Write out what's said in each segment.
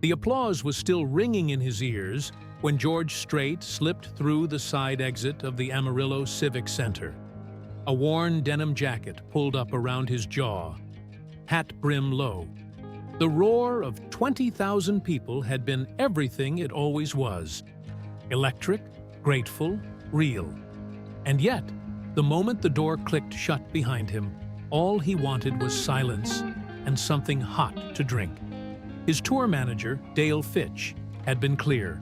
The applause was still ringing in his ears when George Strait slipped through the side exit of the Amarillo Civic Center. A worn denim jacket pulled up around his jaw, hat brim low. The roar of 20,000 people had been everything it always was. Electric, grateful, real. And yet, the moment the door clicked shut behind him, all he wanted was silence and something hot to drink. His tour manager, Dale Fitch, had been clear.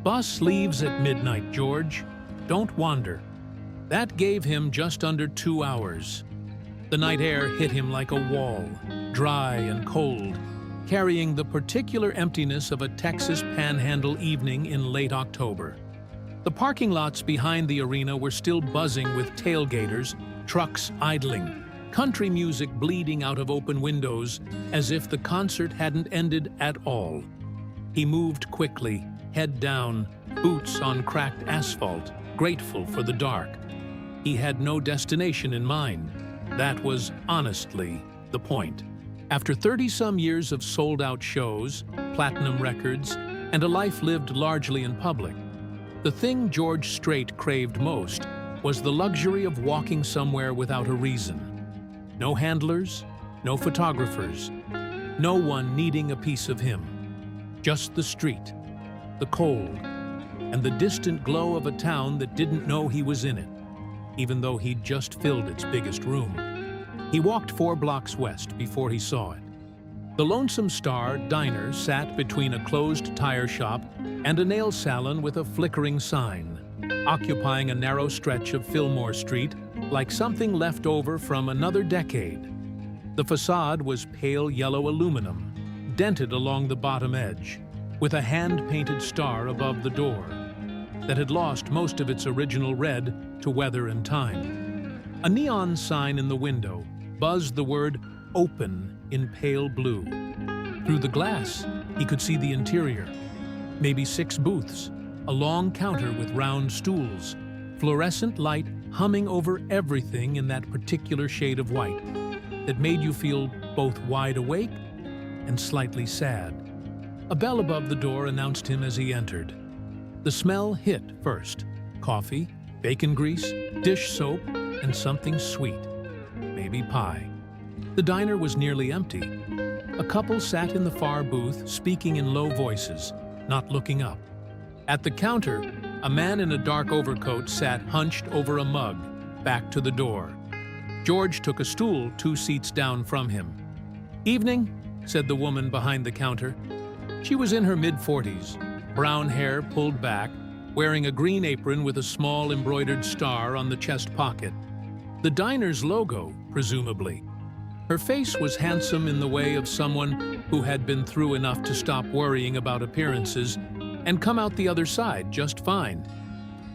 "Bus leaves at midnight, George. Don't wander." That gave him just under 2 hours. The night air hit him like a wall, dry and cold, carrying the particular emptiness of a Texas panhandle evening in late October. The parking lots behind the arena were still buzzing with tailgaters, trucks idling, country music bleeding out of open windows as if the concert hadn't ended at all. He moved quickly, head down, boots on cracked asphalt, grateful for the dark. He had no destination in mind. That was, honestly, the point. After 30-some years of sold-out shows, platinum records, and a life lived largely in public, the thing George Strait craved most was the luxury of walking somewhere without a reason. No handlers, no photographers, no one needing a piece of him. Just the street, the cold, and the distant glow of a town that didn't know he was in it, even though he'd just filled its biggest room. He walked 4 blocks west before he saw it. The Lonesome Star diner sat between a closed tire shop and a nail salon with a flickering sign, occupying a narrow stretch of Fillmore Street like something left over from another decade. The facade was pale yellow aluminum, dented along the bottom edge, with a hand-painted star above the door that had lost most of its original red to weather and time. A neon sign in the window buzzed the word "Open" in pale blue. Through the glass, he could see the interior. Maybe 6 booths, a long counter with round stools, fluorescent light humming over everything in that particular shade of white that made you feel both wide awake and slightly sad. A bell above the door announced him as he entered. The smell hit first: coffee, bacon grease, dish soap, and something sweet, maybe pie. The diner was nearly empty. A couple sat in the far booth, speaking in low voices, not looking up. At the counter, a man in a dark overcoat sat hunched over a mug, back to the door. George took a stool 2 seats down from him. "Evening," said the woman behind the counter. She was in her mid-40s, brown hair pulled back, wearing a green apron with a small embroidered star on the chest pocket. The diner's logo, presumably. Her face was handsome in the way of someone who had been through enough to stop worrying about appearances and come out the other side just fine.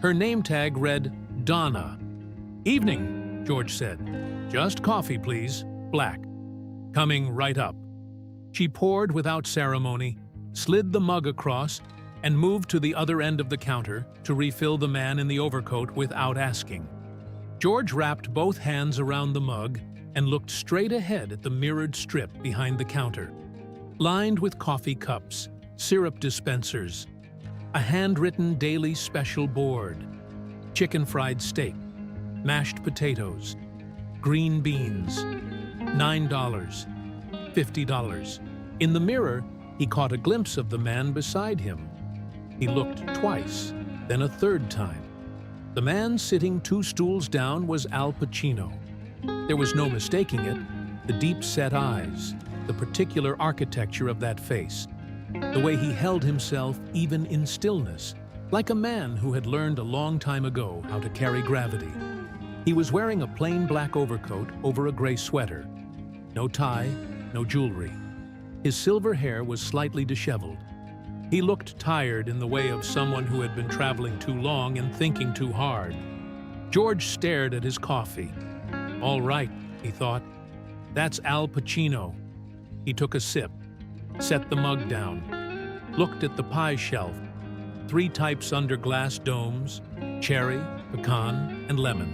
Her name tag read Donna. "Evening," George said. "Just coffee, please, black." "Coming right up." She poured without ceremony, slid the mug across, and moved to the other end of the counter to refill the man in the overcoat without asking. George wrapped both hands around the mug and looked straight ahead at the mirrored strip behind the counter, lined with coffee cups, syrup dispensers, a handwritten daily special board, chicken fried steak, mashed potatoes, green beans, $9, $50. In the mirror, he caught a glimpse of the man beside him. He looked twice, then a third time. The man sitting 2 stools down was Al Pacino. There was no mistaking it: the deep-set eyes, the particular architecture of that face, the way he held himself even in stillness, like a man who had learned a long time ago how to carry gravity. He was wearing a plain black overcoat over a gray sweater. No tie, no jewelry. His silver hair was slightly disheveled. He looked tired in the way of someone who had been traveling too long and thinking too hard. George stared at his coffee. "All right," he thought. "That's Al Pacino." He took a sip, set the mug down, looked at the pie shelf. 3 types under glass domes: cherry, pecan, and lemon.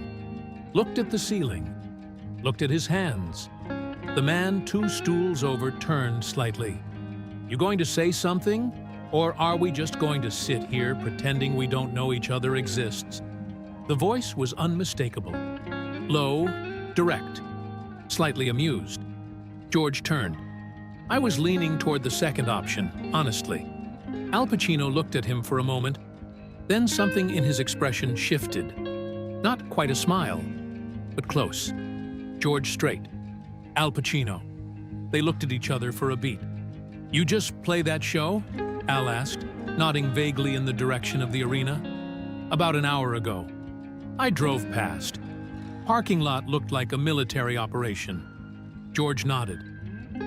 Looked at the ceiling. Looked at his hands. The man 2 stools over turned slightly. You going to say something? Or are we just going to sit here pretending we don't know each other exists? The voice was unmistakable. Low, direct, slightly amused. George turned. I was leaning toward the second option, honestly. Al Pacino looked at him for a moment. Then something in his expression shifted. Not quite a smile, but close. George Strait. Al Pacino. They looked at each other for a beat. You just play that show? Al asked, nodding vaguely in the direction of the arena. About an hour ago. I drove past. Parking lot looked like a military operation. George nodded.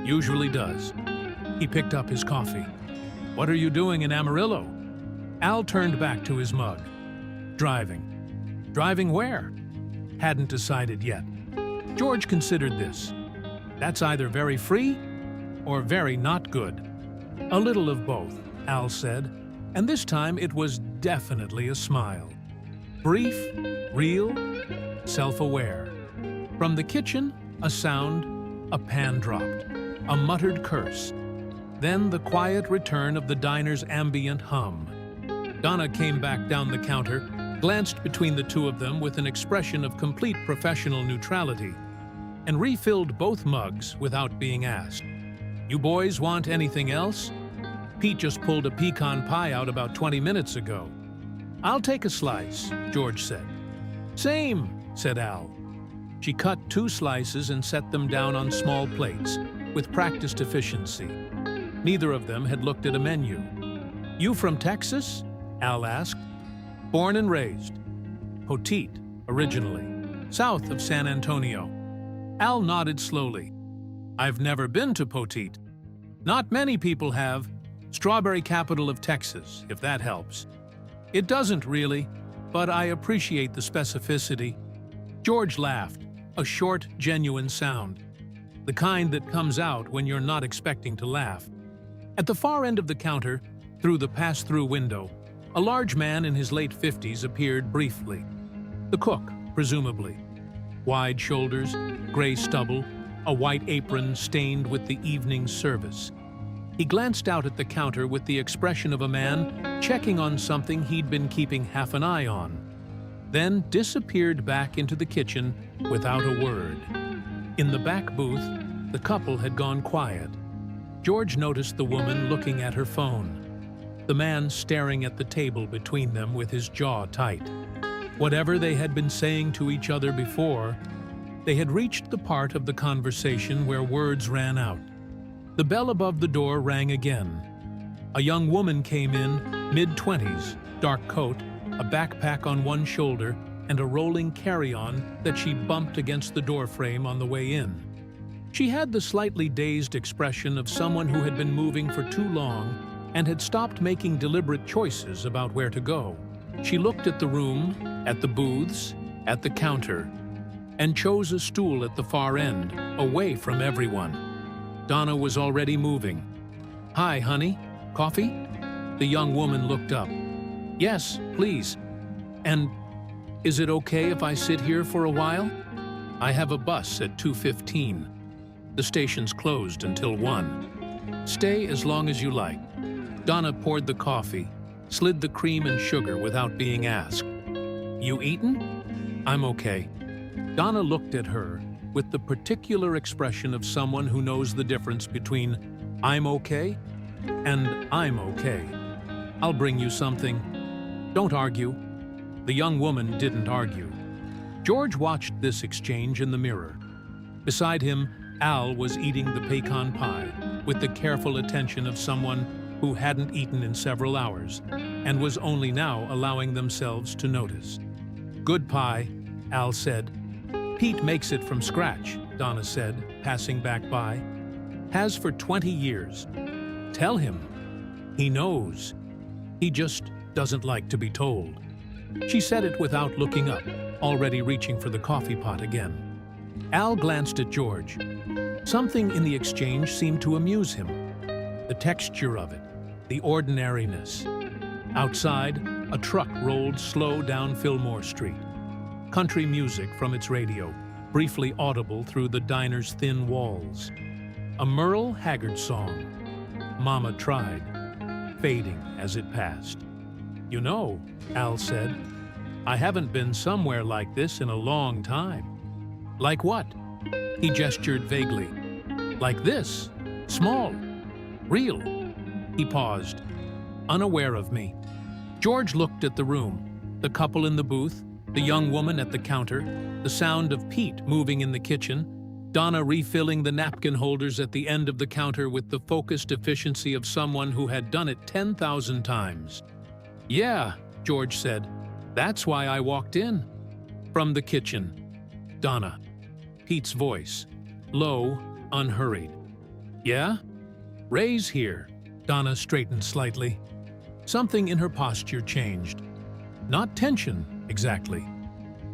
Usually does. He picked up his coffee. What are you doing in Amarillo? Al turned back to his mug. Driving. Driving where? Hadn't decided yet. George considered this. That's either very free or very not good. A little of both, Al said, and this time it was definitely a smile. Brief, real, self-aware. From the kitchen, a sound, a pan dropped, a muttered curse. Then the quiet return of the diner's ambient hum. Donna came back down the counter, glanced between the two of them with an expression of complete professional neutrality, and refilled both mugs without being asked. You boys want anything else? Pete just pulled a pecan pie out about 20 minutes ago. I'll take a slice, George said. Same, said Al. She cut 2 slices and set them down on small plates, with practiced efficiency. Neither of them had looked at a menu. You from Texas? Al asked. Born and raised. Poteet, originally. South of San Antonio. Al nodded slowly. I've never been to Poteet. Not many people have. Strawberry capital of Texas, if that helps. It doesn't really, but I appreciate the specificity. George laughed, a short, genuine sound. The kind that comes out when you're not expecting to laugh. At the far end of the counter, through the pass-through window, a large man in his late 50s appeared briefly. The cook, presumably. Wide shoulders, gray stubble, a white apron stained with the evening service. He glanced out at the counter with the expression of a man checking on something he'd been keeping half an eye on, then disappeared back into the kitchen without a word. In the back booth, the couple had gone quiet. George noticed the woman looking at her phone, the man staring at the table between them with his jaw tight. Whatever they had been saying to each other before, they had reached the part of the conversation where words ran out. The bell above the door rang again. A young woman came in, mid-20s, dark coat, a backpack on one shoulder, and a rolling carry-on that she bumped against the doorframe on the way in. She had the slightly dazed expression of someone who had been moving for too long and had stopped making deliberate choices about where to go. She looked at the room, at the booths, at the counter, and chose a stool at the far end, away from everyone. Donna was already moving. Hi, honey. Coffee? The young woman looked up. Yes, please. And is it okay if I sit here for a while? I have a bus at 2:15. The station's closed until 1. Stay as long as you like. Donna poured the coffee, slid the cream and sugar without being asked. You eaten? I'm okay. Donna looked at her with the particular expression of someone who knows the difference between I'm okay and I'm okay. I'll bring you something. Don't argue. The young woman didn't argue. George watched this exchange in the mirror. Beside him, Al was eating the pecan pie with the careful attention of someone who hadn't eaten in several hours and was only now allowing themselves to notice. Good pie, Al said. Pete makes it from scratch, Donna said, passing back by. Has for 20 years. Tell him. He knows. He just doesn't like to be told. She said it without looking up, already reaching for the coffee pot again. Al glanced at George. Something in the exchange seemed to amuse him. The texture of it, the ordinariness. Outside, a truck rolled slow down Fillmore Street. Country music from its radio, briefly audible through the diner's thin walls. A Merle Haggard song. Mama tried, fading as it passed. "You know," Al said, "I haven't been somewhere like this in a long time." "Like what?" He gestured vaguely. "Like this. Small. Real." He paused, unaware of me. George looked at the room, the couple in the booth, the young woman at the counter, the sound of Pete moving in the kitchen, Donna refilling the napkin holders at the end of the counter with the focused efficiency of someone who had done it 10,000 times. "Yeah," George said, "that's why I walked in." From the kitchen, Donna. Pete's voice, low, unhurried. "Yeah? Ray's here." Donna straightened slightly. Something in her posture changed. Not tension, exactly.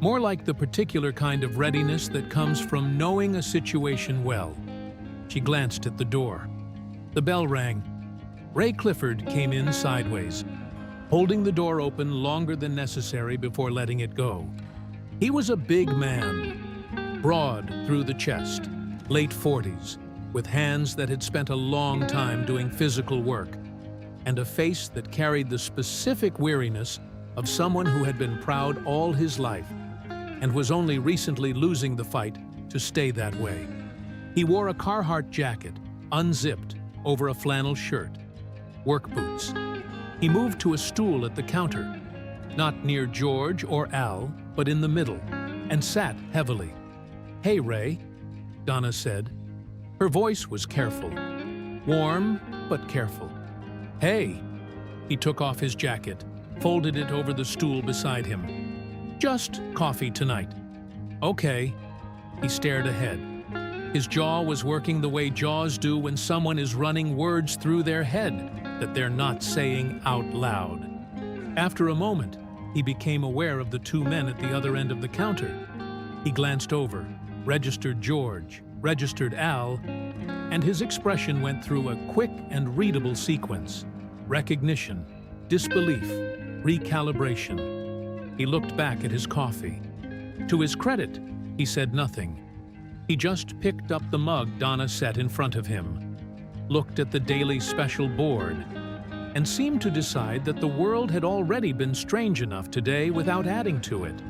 More like the particular kind of readiness that comes from knowing a situation well. She glanced at the door. The bell rang. Ray Clifford came in sideways, holding the door open longer than necessary before letting it go. He was a big man, broad through the chest, late 40s, with hands that had spent a long time doing physical work, and a face that carried the specific weariness of someone who had been proud all his life and was only recently losing the fight to stay that way. He wore a Carhartt jacket, unzipped, over a flannel shirt, work boots. He moved to a stool at the counter, not near George or Al, but in the middle, and sat heavily. "Hey, Ray," Donna said. Her voice was careful, warm but careful. "Hey." He took off his jacket, folded it over the stool beside him. "Just coffee tonight." "Okay." He stared ahead. His jaw was working the way jaws do when someone is running words through their head that they're not saying out loud. After a moment, he became aware of the two men at the other end of the counter. He glanced over, registered George, registered Al, and his expression went through a quick and readable sequence. Recognition, disbelief, recalibration. He looked back at his coffee. To his credit, he said nothing. He just picked up the mug Donna set in front of him, looked at the daily special board, and seemed to decide that the world had already been strange enough today without adding to it.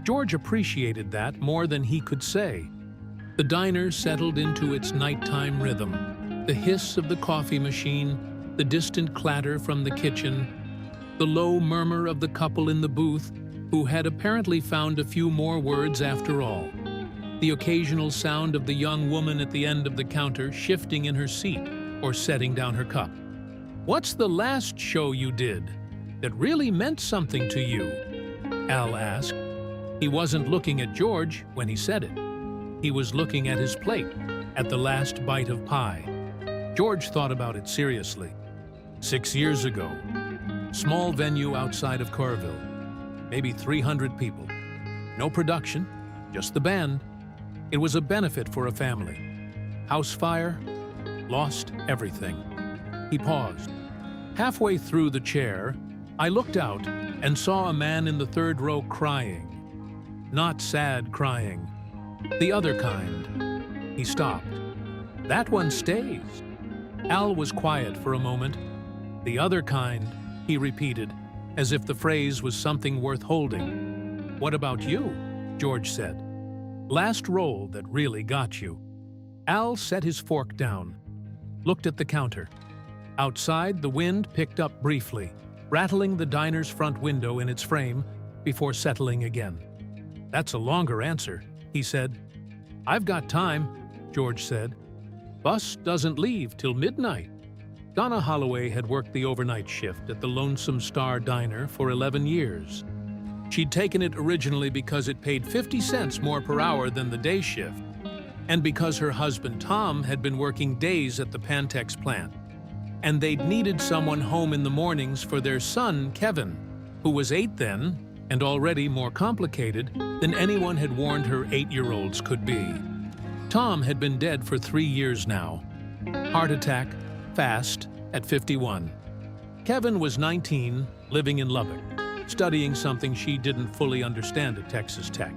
George appreciated that more than he could say. The diner settled into its nighttime rhythm, the hiss of the coffee machine, the distant clatter from the kitchen, the low murmur of the couple in the booth who had apparently found a few more words after all, the occasional sound of the young woman at the end of the counter shifting in her seat or setting down her cup. "What's the last show you did that really meant something to you?" Al asked. He wasn't looking at George when he said it. He was looking at his plate, at the last bite of pie. George thought about it seriously. 6 years ago. Small venue outside of Corville. Maybe 300 people. No production, just the band. It was a benefit for a family. House fire, lost everything. He paused. Halfway through the chair, I looked out and saw a man in the third row crying. Not sad crying, the other kind. He stopped. "That one stays." Al was quiet for a moment. "The other kind," he repeated, as if the phrase was something worth holding. "What about you?" George said. "Last roll that really got you." Al set his fork down, looked at the counter. Outside, the wind picked up briefly, rattling the diner's front window in its frame before settling again. "That's a longer answer," he said. "I've got time," George said. "Bus doesn't leave till midnight." Donna Holloway had worked the overnight shift at the Lonesome Star Diner for 11 years. She'd taken it originally because it paid 50 cents more per hour than the day shift, and because her husband Tom had been working days at the Pantex plant, and they'd needed someone home in the mornings for their son, Kevin, who was 8 then and already more complicated than anyone had warned her 8-year-olds could be. Tom had been dead for 3 years now. Heart attack, fast, at 51. Kevin was 19, living in Lubbock, studying something she didn't fully understand at Texas Tech,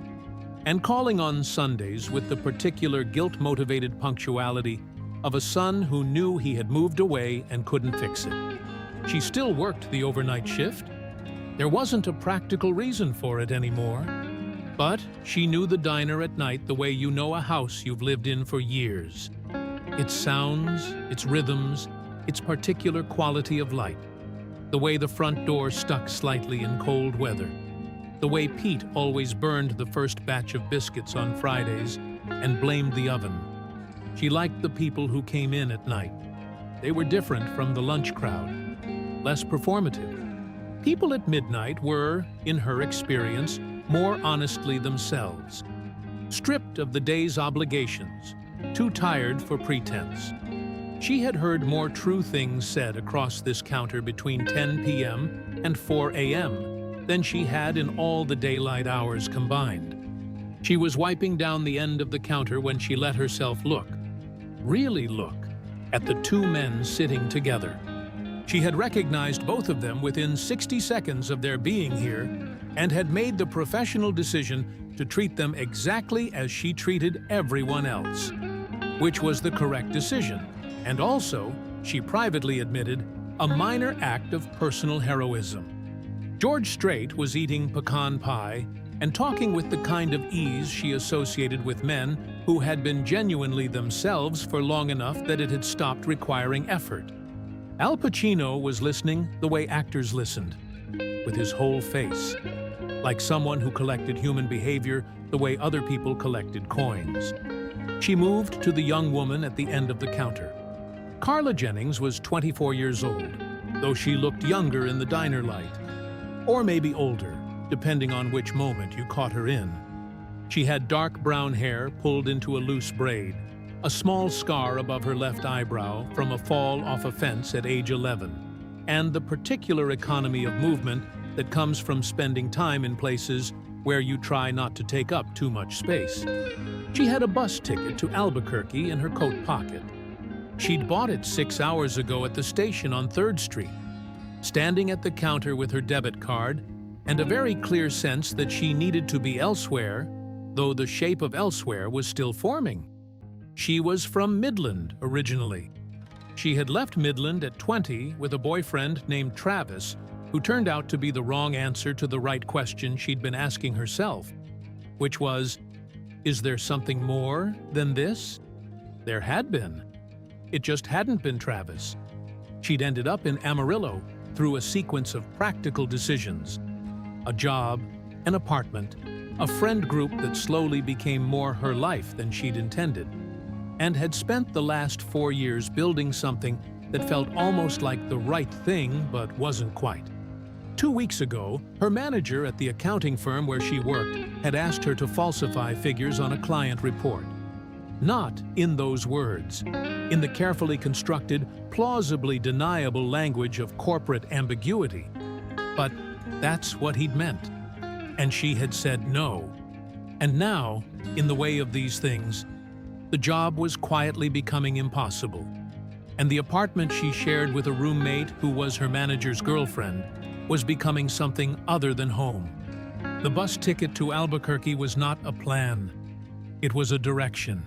and calling on Sundays with the particular guilt-motivated punctuality of a son who knew he had moved away and couldn't fix it. She still worked the overnight shift. There wasn't a practical reason for it anymore. But she knew the diner at night the way you know a house you've lived in for years. Its sounds, its rhythms, its particular quality of light. The way the front door stuck slightly in cold weather. The way Pete always burned the first batch of biscuits on Fridays and blamed the oven. She liked the people who came in at night. They were different from the lunch crowd, less performative. People at midnight were, in her experience, more honestly themselves. Stripped of the day's obligations, too tired for pretense. She had heard more true things said across this counter between 10 p.m. and 4 a.m. than she had in all the daylight hours combined. She was wiping down the end of the counter when she let herself look, really look, at the two men sitting together. She had recognized both of them within 60 seconds of their being here and had made the professional decision to treat them exactly as she treated everyone else, which was the correct decision, and also, she privately admitted, a minor act of personal heroism. George Strait was eating pecan pie and talking with the kind of ease she associated with men who had been genuinely themselves for long enough that it had stopped requiring effort. Al Pacino was listening the way actors listened, with his whole face, like someone who collected human behavior the way other people collected coins. She moved to the young woman at the end of the counter. Carla Jennings was 24 years old, though she looked younger in the diner light, or maybe older, depending on which moment you caught her in. She had dark brown hair pulled into a loose braid, a small scar above her left eyebrow from a fall off a fence at age 11, and the particular economy of movement that comes from spending time in places where you try not to take up too much space. She had a bus ticket to Albuquerque in her coat pocket. She'd bought it 6 hours ago at the station on 3rd Street, standing at the counter with her debit card and a very clear sense that she needed to be elsewhere, though the shape of elsewhere was still forming. She was from Midland originally. She had left Midland at 20 with a boyfriend named Travis, who turned out to be the wrong answer to the right question she'd been asking herself, which was, is there something more than this? There had been. It just hadn't been Travis. She'd ended up in Amarillo through a sequence of practical decisions. A job, an apartment, a friend group that slowly became more her life than she'd intended, and had spent the last 4 years building something that felt almost like the right thing but wasn't quite. 2 weeks ago, her manager at the accounting firm where she worked had asked her to falsify figures on a client report. Not in those words, in the carefully constructed, plausibly deniable language of corporate ambiguity. But that's what he'd meant. And she had said no. And now, in the way of these things, the job was quietly becoming impossible. And the apartment she shared with a roommate who was her manager's girlfriend was becoming something other than home. The bus ticket to Albuquerque was not a plan. It was a direction.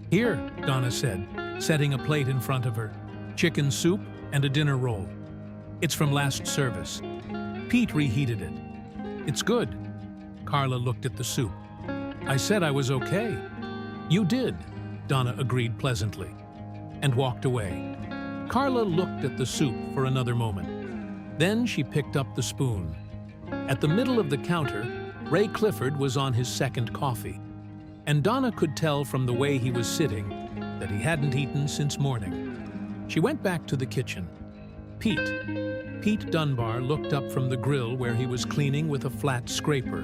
Here, Donna said, setting a plate in front of her, chicken soup and a dinner roll. It's from last service. Pete reheated it. It's good. Carla looked at the soup. I said I was okay. You did, Donna agreed pleasantly, and walked away. Carla looked at the soup for another moment. Then she picked up the spoon. At the middle of the counter, Ray Clifford was on his second coffee, and Donna could tell from the way he was sitting that he hadn't eaten since morning. She went back to the kitchen. Pete Dunbar looked up from the grill where he was cleaning with a flat scraper,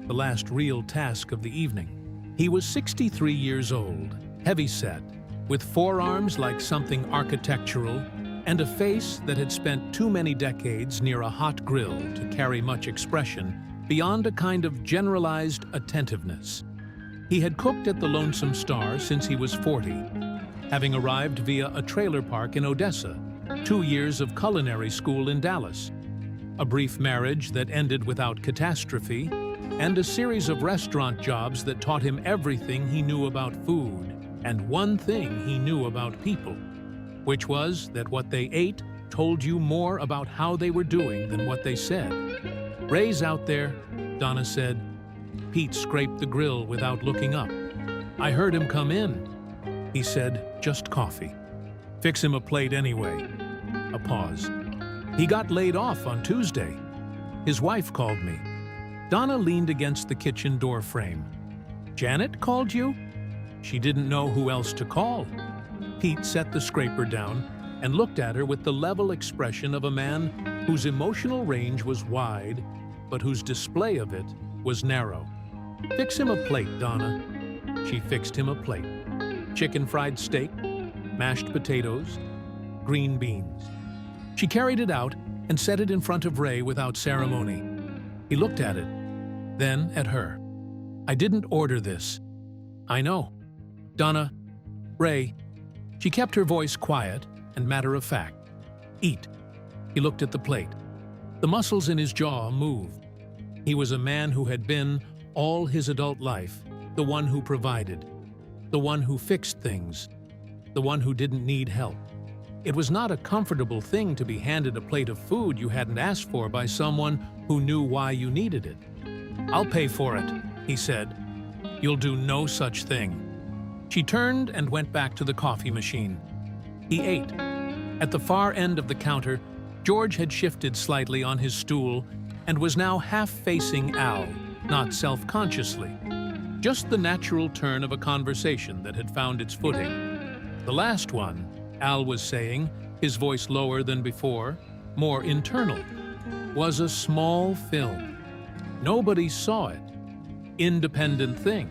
the last real task of the evening. He was 63 years old, heavy-set, with forearms like something architectural, and a face that had spent too many decades near a hot grill to carry much expression beyond a kind of generalized attentiveness. He had cooked at the Lonesome Star since he was 40, having arrived via a trailer park in Odessa, 2 years of culinary school in Dallas, a brief marriage that ended without catastrophe, and a series of restaurant jobs that taught him everything he knew about food, and one thing he knew about people, which was that what they ate told you more about how they were doing than what they said. "Ray's out there," Donna said. Pete scraped the grill without looking up. "I heard him come in." He said, "Just coffee." "Fix him a plate anyway." A pause. "He got laid off on Tuesday. His wife called me." Donna leaned against the kitchen door frame. "Janet called you?" She didn't know who else to call. Pete set the scraper down and looked at her with the level expression of a man whose emotional range was wide, but whose display of it was narrow. "Fix him a plate, Donna." She fixed him a plate. Chicken fried steak, mashed potatoes, green beans. She carried it out and set it in front of Ray without ceremony. He looked at it, then at her. "I didn't order this." "I know." "Donna, Ray." She kept her voice quiet and matter-of-fact. "Eat." He looked at the plate. The muscles in his jaw moved. He was a man who had been, all his adult life, the one who provided, the one who fixed things, the one who didn't need help. It was not a comfortable thing to be handed a plate of food you hadn't asked for by someone who knew why you needed it. "I'll pay for it," he said. "You'll do no such thing." She turned and went back to the coffee machine. He ate. At the far end of the counter, George had shifted slightly on his stool and was now half facing Al, not self-consciously. Just the natural turn of a conversation that had found its footing. The last one, Al was saying, his voice lower than before, more internal, was a small film. Nobody saw it. Independent thing.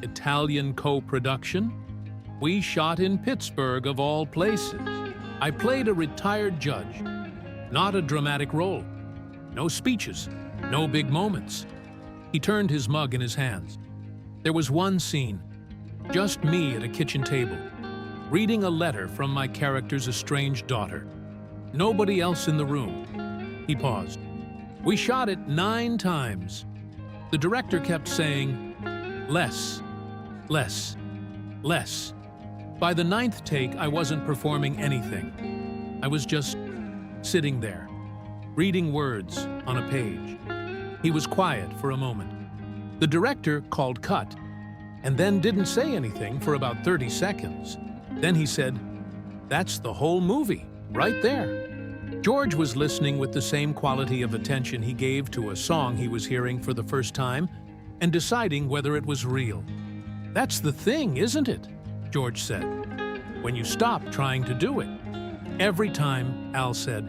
Italian co-production. We shot in Pittsburgh, of all places. I played a retired judge. Not a dramatic role. No speeches. No big moments. He turned his mug in his hands. There was one scene. Just me at a kitchen table, reading a letter from my character's estranged daughter. Nobody else in the room. He paused. We shot it 9 times. The director kept saying, less, less, less. By the 9th take, I wasn't performing anything. I was just sitting there, reading words on a page. He was quiet for a moment. The director called cut, and then didn't say anything for about 30 seconds. Then he said, "That's the whole movie, right there." George was listening with the same quality of attention he gave to a song he was hearing for the first time and deciding whether it was real. "That's the thing, isn't it?" George said. "When you stop trying to do it." "Every time," Al said.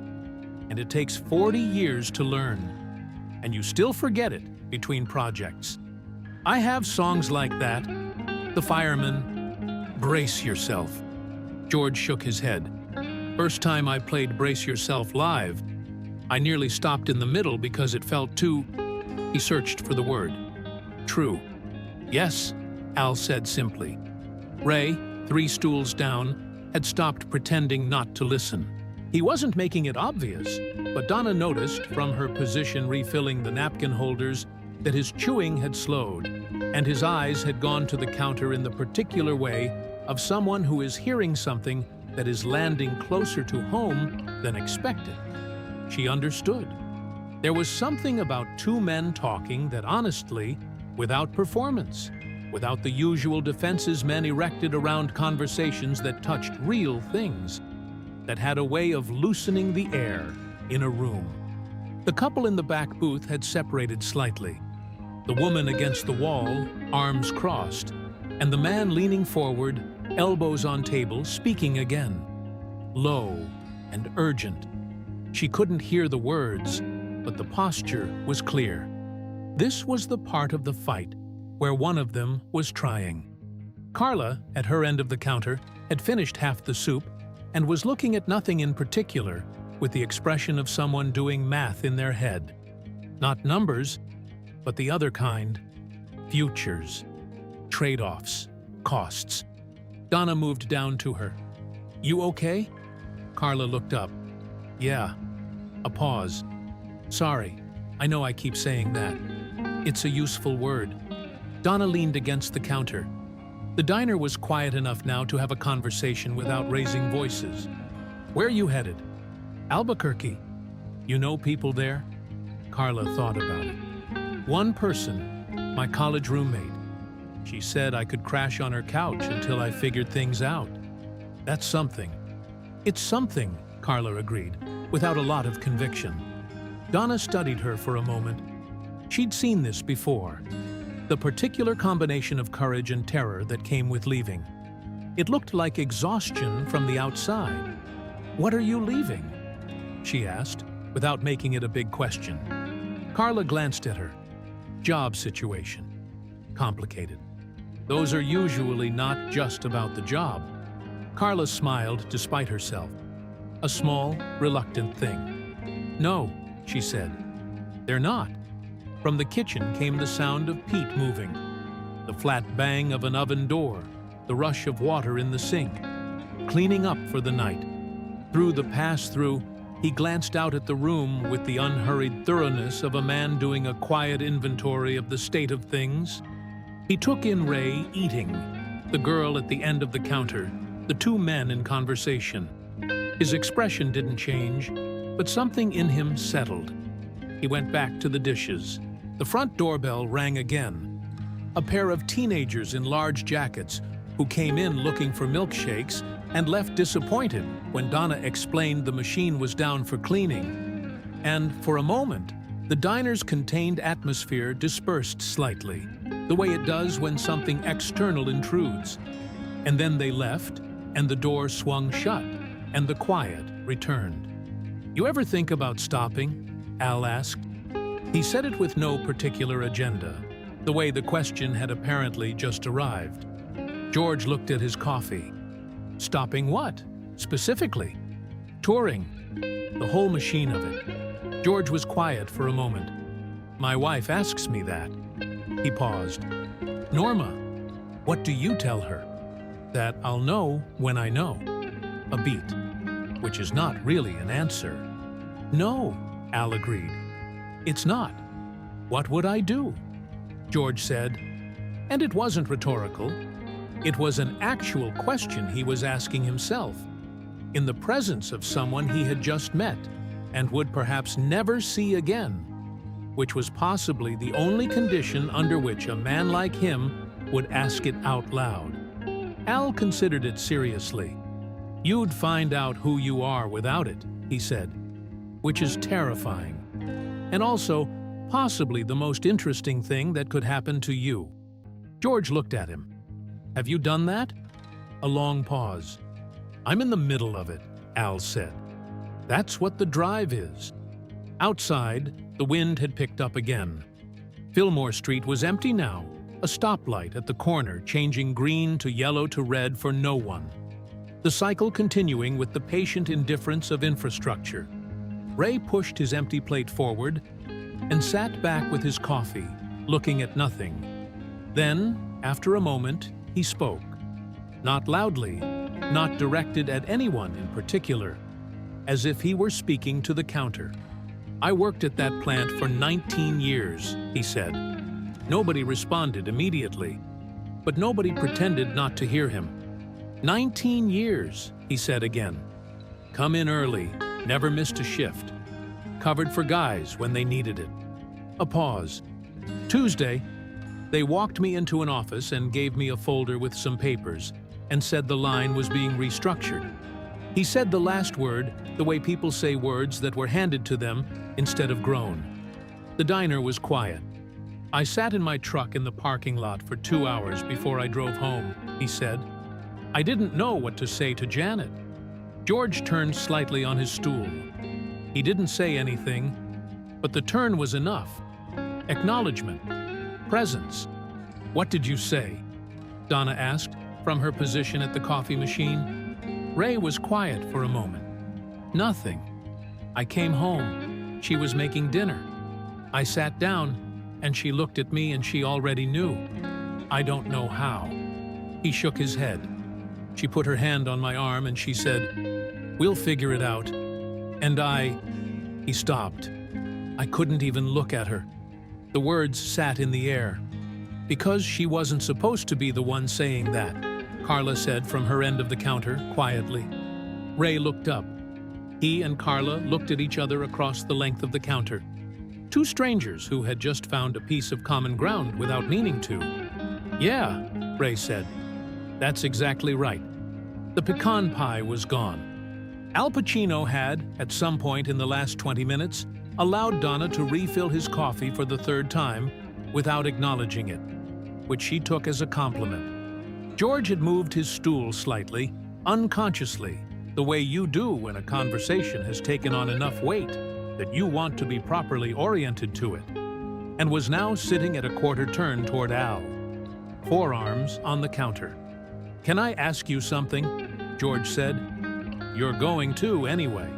"And it takes 40 years to learn. And you still forget it between projects." I have songs like that. The Fireman, Brace Yourself. George shook his head. First time I played Brace Yourself live, I nearly stopped in the middle because it felt too... He searched for the word. True. Yes, Al said simply. Ray, 3 stools down, had stopped pretending not to listen. He wasn't making it obvious, but Donna noticed from her position refilling the napkin holders that his chewing had slowed, and his eyes had gone to the counter in the particular way of someone who is hearing something that is landing closer to home than expected. She understood. There was something about 2 men talking that honestly, without performance, without the usual defenses men erected around conversations that touched real things, that had a way of loosening the air in a room. The couple in the back booth had separated slightly. The woman against the wall, arms crossed, and the man leaning forward, elbows on table, speaking again. Low and urgent. She couldn't hear the words, but the posture was clear. This was the part of the fight where one of them was trying. Carla, at her end of the counter, had finished half the soup and was looking at nothing in particular with the expression of someone doing math in their head. Not numbers, but the other kind. Futures. Trade-offs. Costs. Donna moved down to her. You okay? Carla looked up. Yeah. A pause. Sorry. I know I keep saying that. It's a useful word. Donna leaned against the counter. The diner was quiet enough now to have a conversation without raising voices. "Where are you headed?" "Albuquerque." "You know people there?" Carla thought about it. "One person, my college roommate. She said I could crash on her couch until I figured things out. That's something." "It's something," Carla agreed, without a lot of conviction. Donna studied her for a moment. She'd seen this before. The particular combination of courage and terror that came with leaving. It looked like exhaustion from the outside. "What are you leaving?" she asked, without making it a big question. Carla glanced at her. "Job situation. Complicated. Those are usually not just about the job." Carla smiled despite herself. A small, reluctant thing. "No," she said. "They're not." From the kitchen came the sound of Pete moving, the flat bang of an oven door, the rush of water in the sink, cleaning up for the night. Through the pass-through, he glanced out at the room with the unhurried thoroughness of a man doing a quiet inventory of the state of things. He took in Ray eating, the girl at the end of the counter, the two men in conversation. His expression didn't change, but something in him settled. He went back to the dishes. The front doorbell rang again. A pair of teenagers in large jackets who came in looking for milkshakes and left disappointed when Donna explained the machine was down for cleaning. And for a moment, the diner's contained atmosphere dispersed slightly, the way it does when something external intrudes. And then they left, and the door swung shut, and the quiet returned. "You ever think about stopping?" Al asked. He said it with no particular agenda, the way the question had apparently just arrived. George looked at his coffee. "Stopping what, specifically?" "Touring. The whole machine of it." George was quiet for a moment. "My wife asks me that." He paused. "Norma, what do you tell her?" "That I'll know when I know." A beat, which is not really an answer. "No," Al agreed. "It's not. What would I do?" George said. And it wasn't rhetorical. It was an actual question he was asking himself, in the presence of someone he had just met and would perhaps never see again, which was possibly the only condition under which a man like him would ask it out loud. Al considered it seriously. "You'd find out who you are without it," he said, "which is terrifying. And also, possibly the most interesting thing that could happen to you." George looked at him. "Have you done that?" A long pause. "I'm in the middle of it," Al said. "That's what the drive is." Outside, the wind had picked up again. Fillmore Street was empty now, a stoplight at the corner changing green to yellow to red for no one. The cycle continuing with the patient indifference of infrastructure. Ray pushed his empty plate forward and sat back with his coffee, looking at nothing. Then, after a moment, he spoke. Not loudly, not directed at anyone in particular, as if he were speaking to the counter. "I worked at that plant for 19 years, he said. Nobody responded immediately, but nobody pretended not to hear him. 19 years, he said again. Come in early, never missed a shift. Covered for guys when they needed it. A pause. Tuesday, they walked me into an office and gave me a folder with some papers and said the line was being restructured. He said the last word the way people say words that were handed to them instead of grown. The diner was quiet. I sat in my truck in the parking lot for 2 hours before I drove home, he said. I didn't know what to say to Janet. George turned slightly on his stool. He didn't say anything, but the turn was enough. Acknowledgement. Presence. What did you say? Donna asked, from her position at the coffee machine. Ray was quiet for a moment. Nothing. I came home. She was making dinner. I sat down, and she looked at me and she already knew. I don't know how. He shook his head. She put her hand on my arm and she said, "We'll figure it out." And He stopped. I couldn't even look at her. The words sat in the air. Because she wasn't supposed to be the one saying that, Carla said from her end of the counter, quietly. Ray looked up. He and Carla looked at each other across the length of the counter. Two strangers who had just found a piece of common ground without meaning to. Yeah, Ray said. That's exactly right. The pecan pie was gone. Al Pacino had, at some point in the last 20 minutes, allowed Donna to refill his coffee for the third time without acknowledging it, which she took as a compliment. George had moved his stool slightly, unconsciously, the way you do when a conversation has taken on enough weight that you want to be properly oriented to it, and was now sitting at a quarter turn toward Al, forearms on the counter. "Can I ask you something?" George said. "You're going to anyway.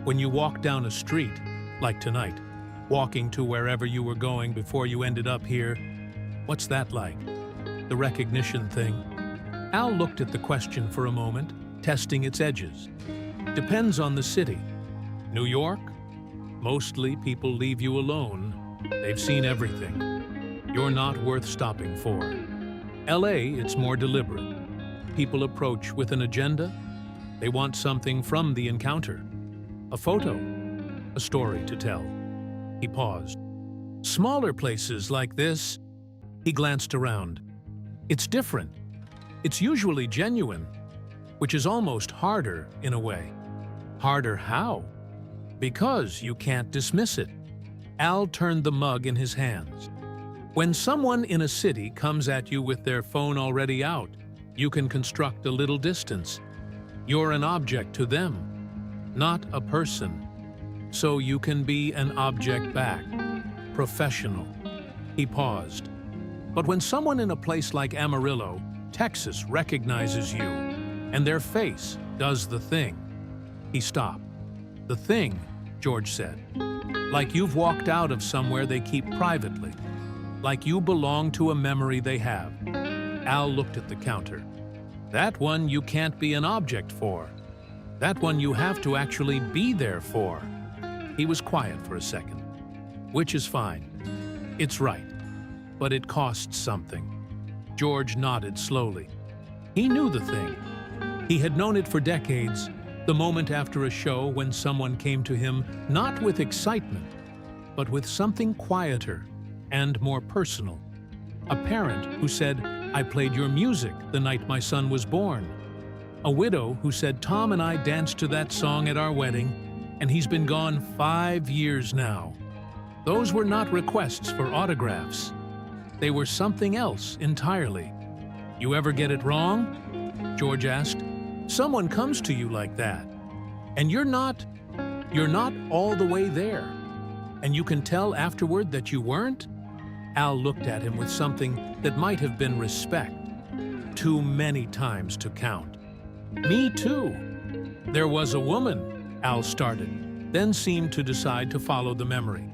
When you walk down a street, like tonight, walking to wherever you were going before you ended up here, what's that like? The recognition thing?" Al looked at the question for a moment, testing its edges. "Depends on the city. New York? Mostly people leave you alone. They've seen everything. You're not worth stopping for. LA, it's more deliberate. People approach with an agenda. They want something from the encounter. A photo, a story to tell." He paused. "Smaller places like this," he glanced around. "It's different. It's usually genuine, which is almost harder in a way." "Harder how?" "Because you can't dismiss it." Al turned the mug in his hands. "When someone in a city comes at you with their phone already out, you can construct a little distance. You're an object to them, not a person. So you can be an object back. Professional." He paused. "But when someone in a place like Amarillo, Texas, recognizes you, and their face does the thing." He stopped. "The thing," George said. "Like you've walked out of somewhere they keep privately. Like you belong to a memory they have." Al looked at the counter. "That one you can't be an object for. That one you have to actually be there for." He was quiet for a second. "Which is fine. It's right. But it costs something." George nodded slowly. He knew the thing. He had known it for decades, the moment after a show when someone came to him not with excitement, but with something quieter and more personal. A parent who said, "I played your music the night my son was born." A widow who said, "Tom and I danced to that song at our wedding, and he's been gone 5 years now." Those were not requests for autographs. They were something else entirely. "You ever get it wrong?" George asked. "Someone comes to you like that, and you're not all the way there, and you can tell afterward that you weren't?" Al looked at him with something that might have been respect. "Too many times to count." "Me too." "There was a woman," Al started, then seemed to decide to follow the memory.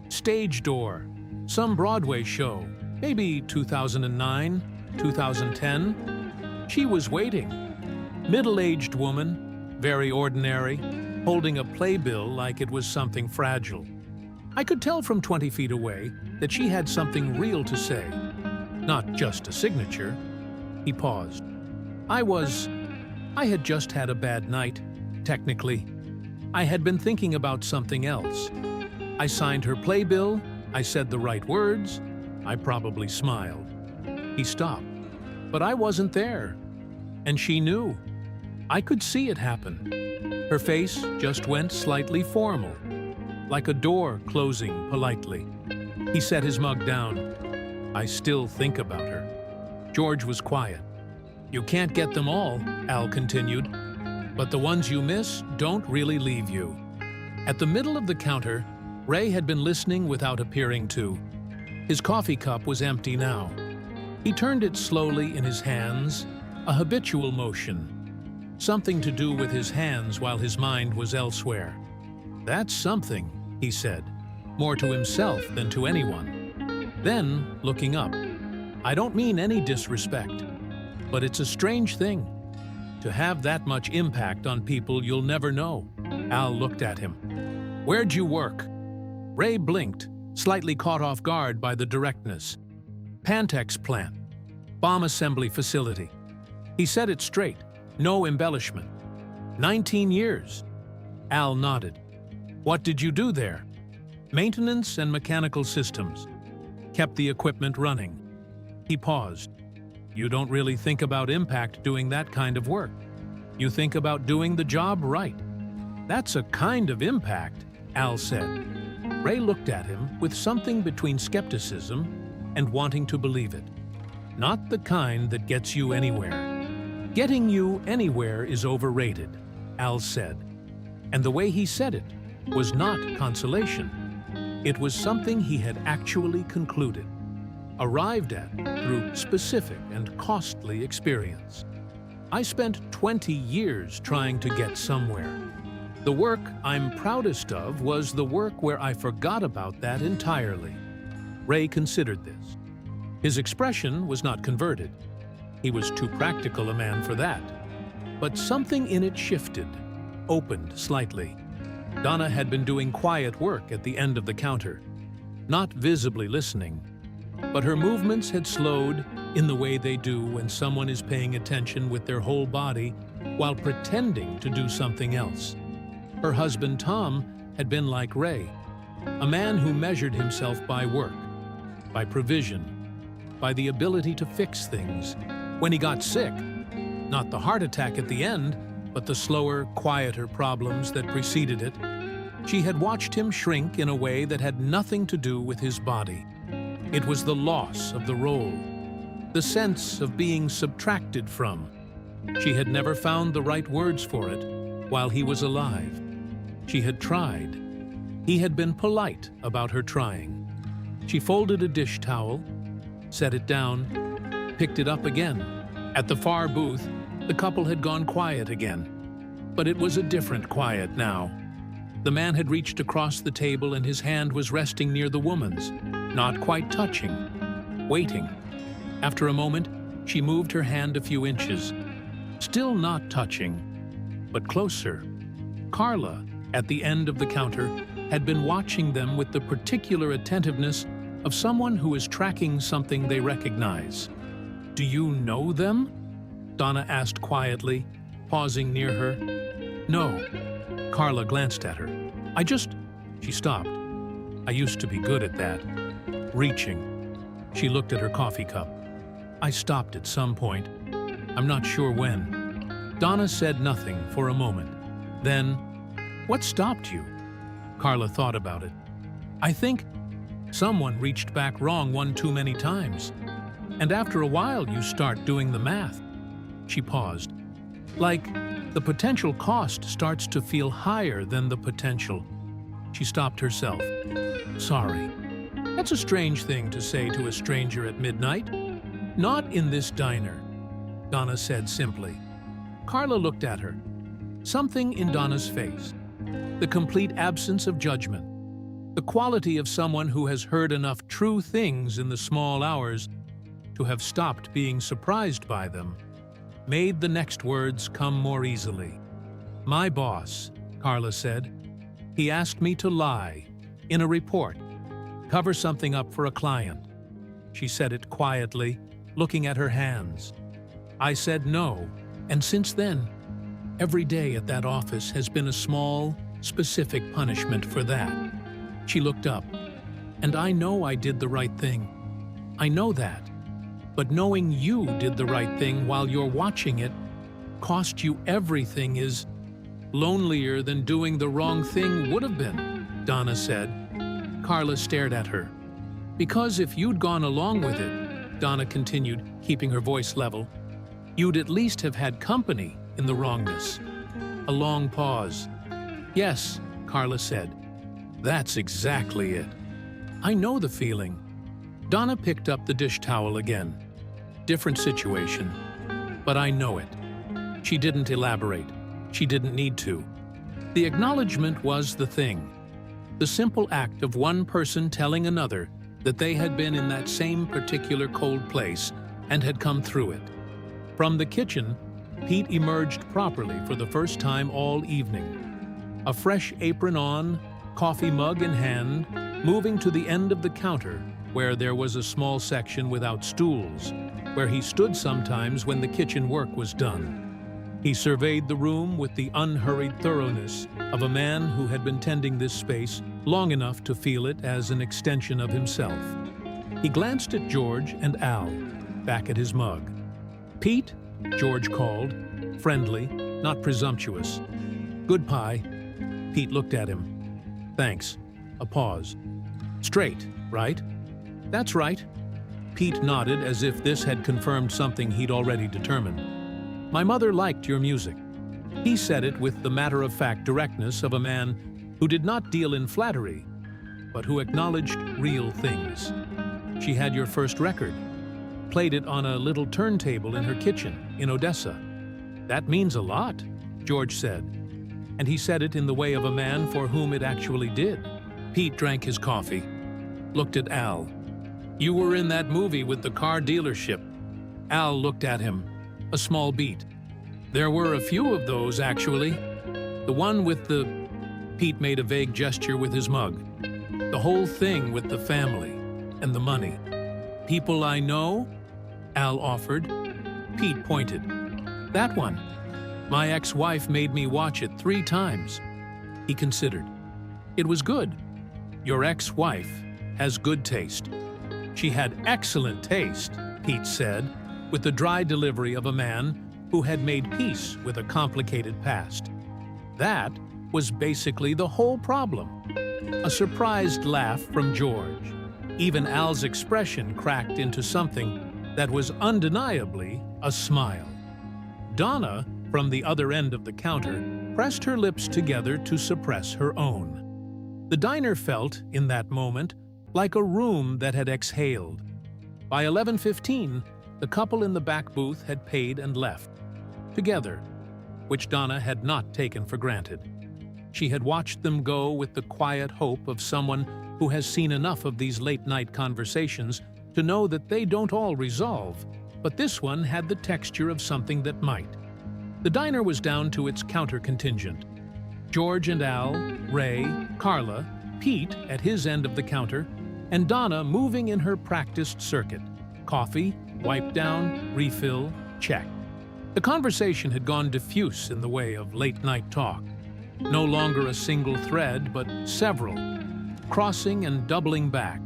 "Stage door, some Broadway show, maybe 2009, 2010. She was waiting. Middle-aged woman, very ordinary, holding a playbill like it was something fragile. I could tell from 20 feet away that she had something real to say, not just a signature." He paused. I had just had a bad night, technically. I had been thinking about something else. I signed her playbill, I said the right words, I probably smiled." He stopped. "But I wasn't there. And she knew. I could see it happen. Her face just went slightly formal, like a door closing politely." He set his mug down. "I still think about her." George was quiet. "You can't get them all," Al continued, "but the ones you miss don't really leave you." At the middle of the counter, Ray had been listening without appearing to. His coffee cup was empty now. He turned it slowly in his hands, a habitual motion. Something to do with his hands while his mind was elsewhere. "That's something," he said, more to himself than to anyone. Then, looking up, "I don't mean any disrespect, but it's a strange thing. To have that much impact on people you'll never know." Al looked at him. "Where'd you work?" Ray blinked, slightly caught off guard by the directness. Pantex plant. Bomb assembly facility. He said it straight. No embellishment. 19 years. Al nodded. What did you do there? Maintenance and mechanical systems. Kept the equipment running. He paused. You don't really think about impact doing that kind of work. You think about doing the job right. That's a kind of impact, Al said. Ray looked at him with something between skepticism and wanting to believe it. Not the kind that gets you anywhere. Getting you anywhere is overrated, Al said. And the way he said it was not consolation. It was something he had actually concluded, arrived at through specific and costly experience. I spent 20 years trying to get somewhere. The work I'm proudest of was the work where I forgot about that entirely. Ray considered this. His expression was not converted. He was too practical a man for that. But something in it shifted, opened slightly. Donna had been doing quiet work at the end of the counter, not visibly listening, but her movements had slowed in the way they do when someone is paying attention with their whole body while pretending to do something else. Her husband, Tom, had been like Ray, a man who measured himself by work, by provision, by the ability to fix things. When he got sick, not the heart attack at the end, but the slower, quieter problems that preceded it, she had watched him shrink in a way that had nothing to do with his body. It was the loss of the role, the sense of being subtracted from. She had never found the right words for it while he was alive. She had tried. He had been polite about her trying. She folded a dish towel, set it down, picked it up again. At the far booth, the couple had gone quiet again. But it was a different quiet now. The man had reached across the table and his hand was resting near the woman's, not quite touching, waiting. After a moment, she moved her hand a few inches, still not touching, but closer. Carla, at the end of the counter, had been watching them with the particular attentiveness of someone who is tracking something they recognize. Do you know them? Donna asked quietly, pausing near her. No. Carla glanced at her. She stopped. I used to be good at that. Reaching. She looked at her coffee cup. I stopped at some point. I'm not sure when. Donna said nothing for a moment. Then, what stopped you? Carla thought about it. I think someone reached back wrong one too many times. And after a while, you start doing the math. She paused. Like, the potential cost starts to feel higher than the potential. She stopped herself. Sorry. That's a strange thing to say to a stranger at midnight. Not in this diner, Donna said simply. Carla looked at her. Something in Donna's face. The complete absence of judgment. The quality of someone who has heard enough true things in the small hours to have stopped being surprised by them, made the next words come more easily. My boss, Carla said. He asked me to lie, in a report, cover something up for a client. She said it quietly, looking at her hands. I said no, and since then, every day at that office has been a small, specific punishment for that. She looked up. And I know I did the right thing. I know that. But knowing you did the right thing while you're watching it cost you everything is lonelier than doing the wrong thing would have been, Donna said. Carla stared at her. Because if you'd gone along with it, Donna continued, keeping her voice level, you'd at least have had company in the wrongness. A long pause. Yes, Carla said. That's exactly it. I know the feeling. Donna picked up the dish towel again. Different situation, but I know it. She didn't elaborate. She didn't need to. The acknowledgement was the thing. The simple act of one person telling another that they had been in that same particular cold place and had come through it. From the kitchen, Pete emerged properly for the first time all evening. A fresh apron on, coffee mug in hand, moving to the end of the counter where there was a small section without stools, where he stood sometimes when the kitchen work was done. He surveyed the room with the unhurried thoroughness of a man who had been tending this space long enough to feel it as an extension of himself. He glanced at George and Al, back at his mug. "Pete," George called, friendly, not presumptuous. "Good pie." Pete looked at him. "Thanks." A pause. "Strait, right?" "That's right." Pete nodded as if this had confirmed something he'd already determined. "My mother liked your music." He said it with the matter-of-fact directness of a man who did not deal in flattery, but who acknowledged real things. "She had your first record, played it on a little turntable in her kitchen in Odessa." "That means a lot," George said, and he said it in the way of a man for whom it actually did. Pete drank his coffee, looked at Al. "You were in that movie with the car dealership." Al looked at him, a small beat. "There were a few of those, actually. The one with the..." Pete made a vague gesture with his mug. "The whole thing with the family and the money." "People I know?" Al offered. Pete pointed. "That one. My ex-wife made me watch it 3 times. He considered. "It was good." "Your ex-wife has good taste." "She had excellent taste," Pete said, with the dry delivery of a man who had made peace with a complicated past. That was basically the whole problem. A surprised laugh from George. Even Al's expression cracked into something that was undeniably a smile. Donna, from the other end of the counter, pressed her lips together to suppress her own. The diner felt, in that moment, like a room that had exhaled. By 11:15, the couple in the back booth had paid and left. Together, which Donna had not taken for granted. She had watched them go with the quiet hope of someone who has seen enough of these late-night conversations to know that they don't all resolve, but this one had the texture of something that might. The diner was down to its counter contingent. George and Al, Ray, Carla, Pete at his end of the counter, and Donna moving in her practiced circuit. Coffee, wipe down, refill, check. The conversation had gone diffuse in the way of late-night talk. No longer a single thread, but several, crossing and doubling back.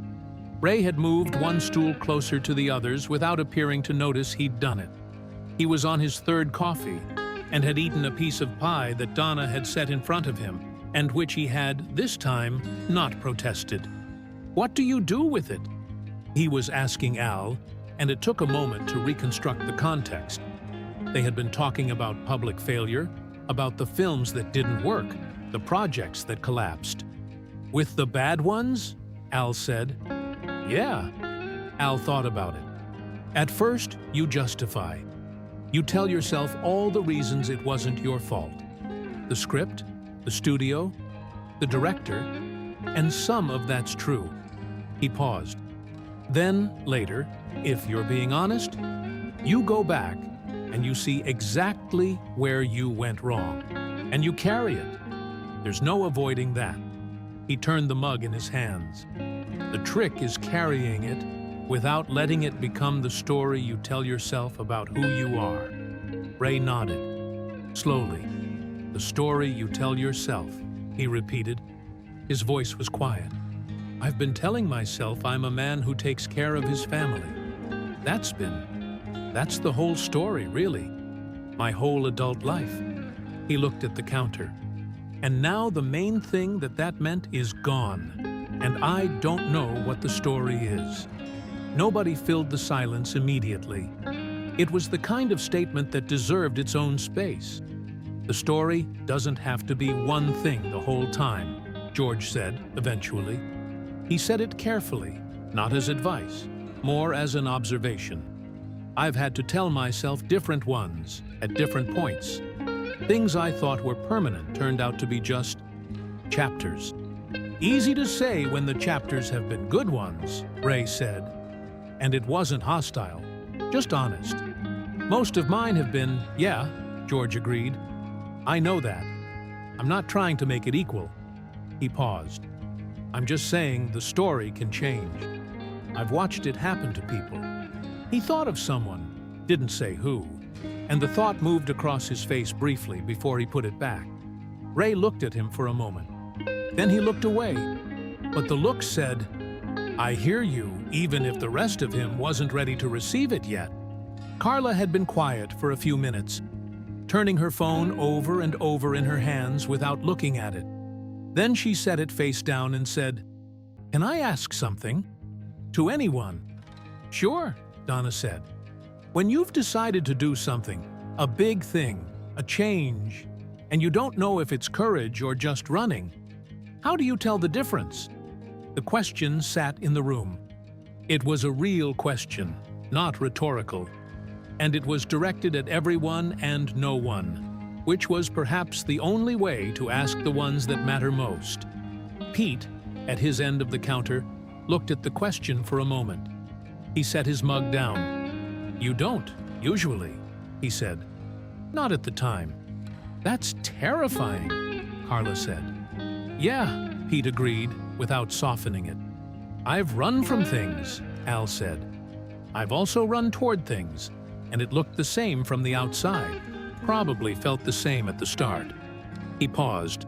Ray had moved one stool closer to the others without appearing to notice he'd done it. He was on his 3rd coffee and had eaten a piece of pie that Donna had set in front of him, and which he had, this time, not protested. "What do you do with it?" he was asking Al, and it took a moment to reconstruct the context. They had been talking about public failure, about the films that didn't work, the projects that collapsed. "With the bad ones?" Al said. "Yeah." Al thought about it. "At first, you justify. You tell yourself all the reasons it wasn't your fault. The script, the studio, the director, and some of that's true." He paused. "Then, later, if you're being honest, you go back and you see exactly where you went wrong, and you carry it. There's no avoiding that." He turned the mug in his hands. "The trick is carrying it without letting it become the story you tell yourself about who you are." Ray nodded. Slowly. "The story you tell yourself," he repeated. His voice was quiet. "I've been telling myself I'm a man who takes care of his family. That's the whole story, really. My whole adult life." He looked at the counter. "And now the main thing that meant is gone, and I don't know what the story is." Nobody filled the silence immediately. It was the kind of statement that deserved its own space. "The story doesn't have to be one thing the whole time," George said, eventually. He said it carefully, not as advice, more as an observation. "I've had to tell myself different ones, at different points. Things I thought were permanent turned out to be just chapters." "Easy to say when the chapters have been good ones," Ray said. And it wasn't hostile, just honest. "Most of mine have been, yeah," George agreed. "I know that. I'm not trying to make it equal." He paused. "I'm just saying the story can change." I've watched it happen to people." He thought of someone, didn't say who, and the thought moved across his face briefly before he put it back. Ray looked at him for a moment. Then he looked away, but the look said, "I hear you," even if the rest of him wasn't ready to receive it yet. Carla had been quiet for a few minutes, turning her phone over and over in her hands without looking at it. Then she set it face down and said, "Can I ask something?" "To anyone." "Sure," Donna said. "When you've decided to do something, a big thing, a change, and you don't know if it's courage or just running, how do you tell the difference?" The question sat in the room. It was a real question, not rhetorical, and it was directed at everyone and no one, which was perhaps the only way to ask the ones that matter most. Pete, at his end of the counter, looked at the question for a moment. He set his mug down. "You don't, usually," he said. "Not at the time." "That's terrifying," Carla said. "Yeah," Pete agreed, without softening it. "I've run from things," Al said. "I've also run toward things, and it looked the same from the outside, probably felt the same at the start." He paused.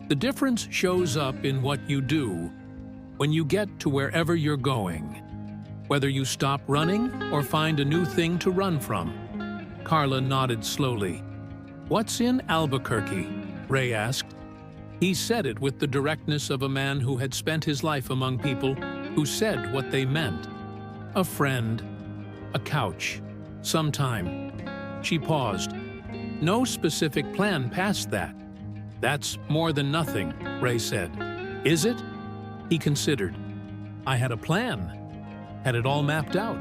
"The difference shows up in what you do when you get to wherever you're going, whether you stop running or find a new thing to run from." Carla nodded slowly. "What's in Albuquerque?" Ray asked. He said it with the directness of a man who had spent his life among people who said what they meant. "A friend. A couch. Some time." She paused. "No specific plan past that." "That's more than nothing," Ray said. "Is it?" He considered. "I had a plan. Had it all mapped out.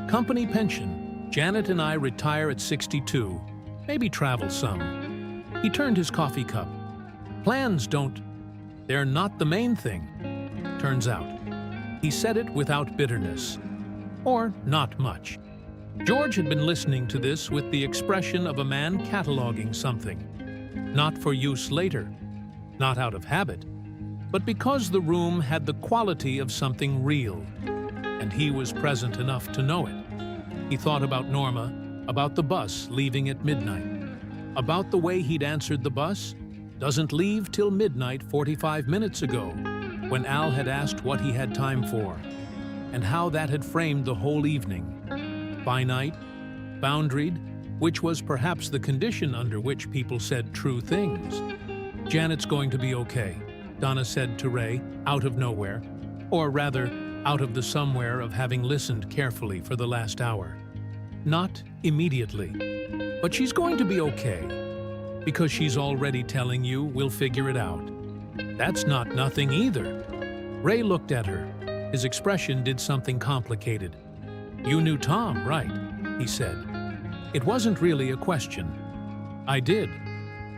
Company pension. Janet and I retire at 62. Maybe travel some." He turned his coffee cup. "Plans they're not the main thing, turns out." He said it without bitterness. Or not much. George had been listening to this with the expression of a man cataloging something. Not for use later, not out of habit, but because the room had the quality of something real, and he was present enough to know it. He thought about Norma, about the bus leaving at midnight, about the way he'd answered the bus, doesn't leave till midnight 45 minutes ago, when Al had asked what he had time for, and how that had framed the whole evening. Finite, boundaried, which was perhaps the condition under which people said true things. "Janet's going to be okay," Donna said to Ray, out of nowhere, or rather, out of the somewhere of having listened carefully for the last hour. "Not immediately, but she's going to be okay, because she's already telling you we'll figure it out." "That's not nothing either." Ray looked at her. His expression did something complicated. "You knew Tom, right?" he said. It wasn't really a question. "I did.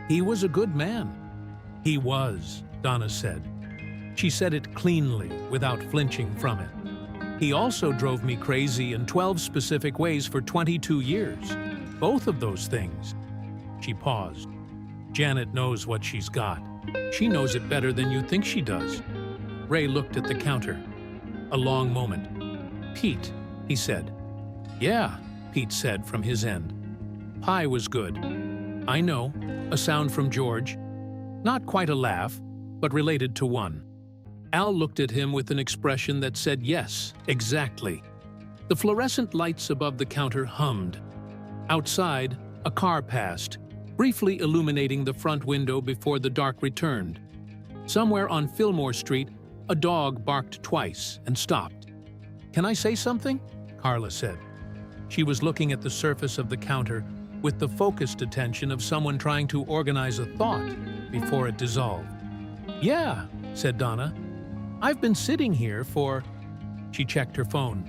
He was a good man." "He was," Donna said. She said it cleanly, without flinching from it. "He also drove me crazy in 12 specific ways for 22 years. Both of those things." She paused. "Janet knows what she's got. She knows it better than you think she does." Ray looked at the counter. A long moment. "Pete," he said. "Yeah," Pete said from his end. "Pie was good." "I know," a sound from George. Not quite a laugh, but related to one. Al looked at him with an expression that said yes, exactly. The fluorescent lights above the counter hummed. Outside, a car passed, briefly illuminating the front window before the dark returned. Somewhere on Fillmore Street, a dog barked twice and stopped. "Can I say something?" Carla said. She was looking at the surface of the counter with the focused attention of someone trying to organize a thought before it dissolved. "Yeah," said Donna. "I've been sitting here for..." She checked her phone.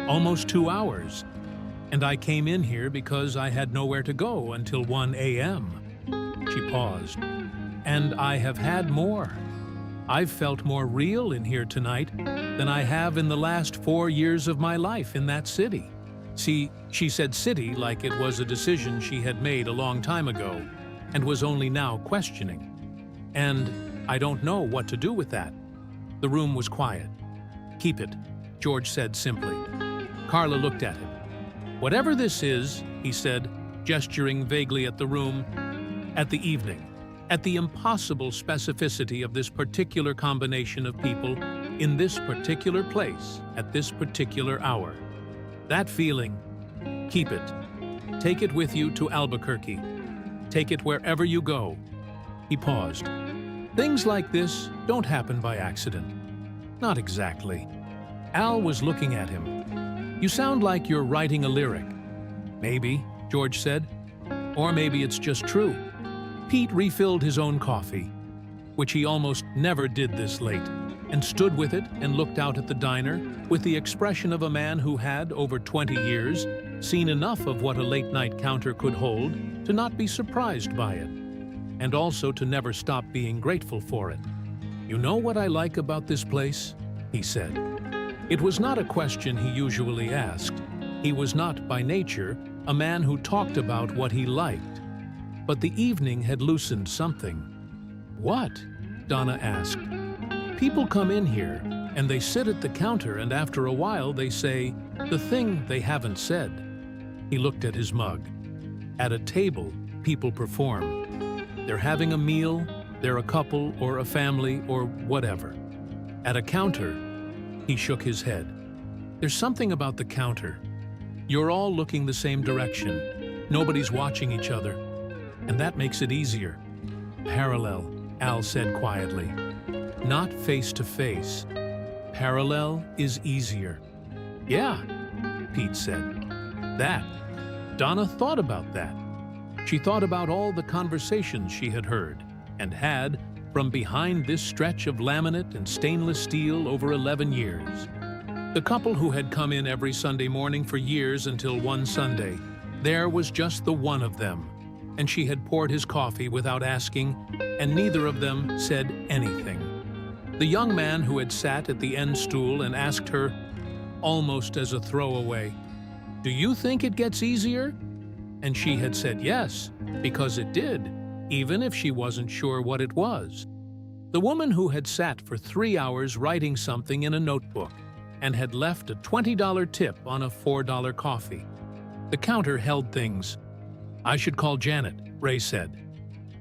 "Almost 2 hours. And I came in here because I had nowhere to go until 1 a.m. She paused. "And I have had more. I've felt more real in here tonight than I have in the last 4 years of my life in that city." See, she said city like it was a decision she had made a long time ago and was only now questioning. "And I don't know what to do with that." The room was quiet. "Keep it," George said simply. Carla looked at him. Whatever this is, he said, gesturing vaguely at the room, at the evening, at the impossible specificity of this particular combination of people in this particular place at this particular hour. That feeling, keep it. Take it with you to Albuquerque. Take it wherever you go. He paused. Things like this don't happen by accident. Not exactly. Al was looking at him. You sound like you're writing a lyric. Maybe, George said. Or maybe it's just true. Pete refilled his own coffee, which he almost never did this late, and stood with it and looked out at the diner with the expression of a man who had, over 20 years, seen enough of what a late-night counter could hold to not be surprised by it, and also to never stop being grateful for it. You know what I like about this place? He said. It was not a question he usually asked. He was not, by nature, a man who talked about what he liked. But the evening had loosened something. What? Donna asked. People come in here, and they sit at the counter, and after a while they say the thing they haven't said. He looked at his mug. At a table, people perform. They're having a meal, they're a couple or a family or whatever. At a counter, he shook his head. There's something about the counter. You're all looking the same direction. Nobody's watching each other. And that makes it easier. Parallel, Al said quietly. Not face to face. Parallel is easier. Yeah, Pete said. That. Donna thought about that. She thought about all the conversations she had heard and had from behind this stretch of laminate and stainless steel over 11 years. The couple who had come in every Sunday morning for years until one Sunday, there was just the one of them, and she had poured his coffee without asking, and neither of them said anything. The young man who had sat at the end stool and asked her, almost as a throwaway, "Do you think it gets easier?" And she had said yes, because it did, even if she wasn't sure what it was. The woman who had sat for 3 hours writing something in a notebook and had left a $20 tip on a $4 coffee. The counter held things. I should call Janet, Ray said.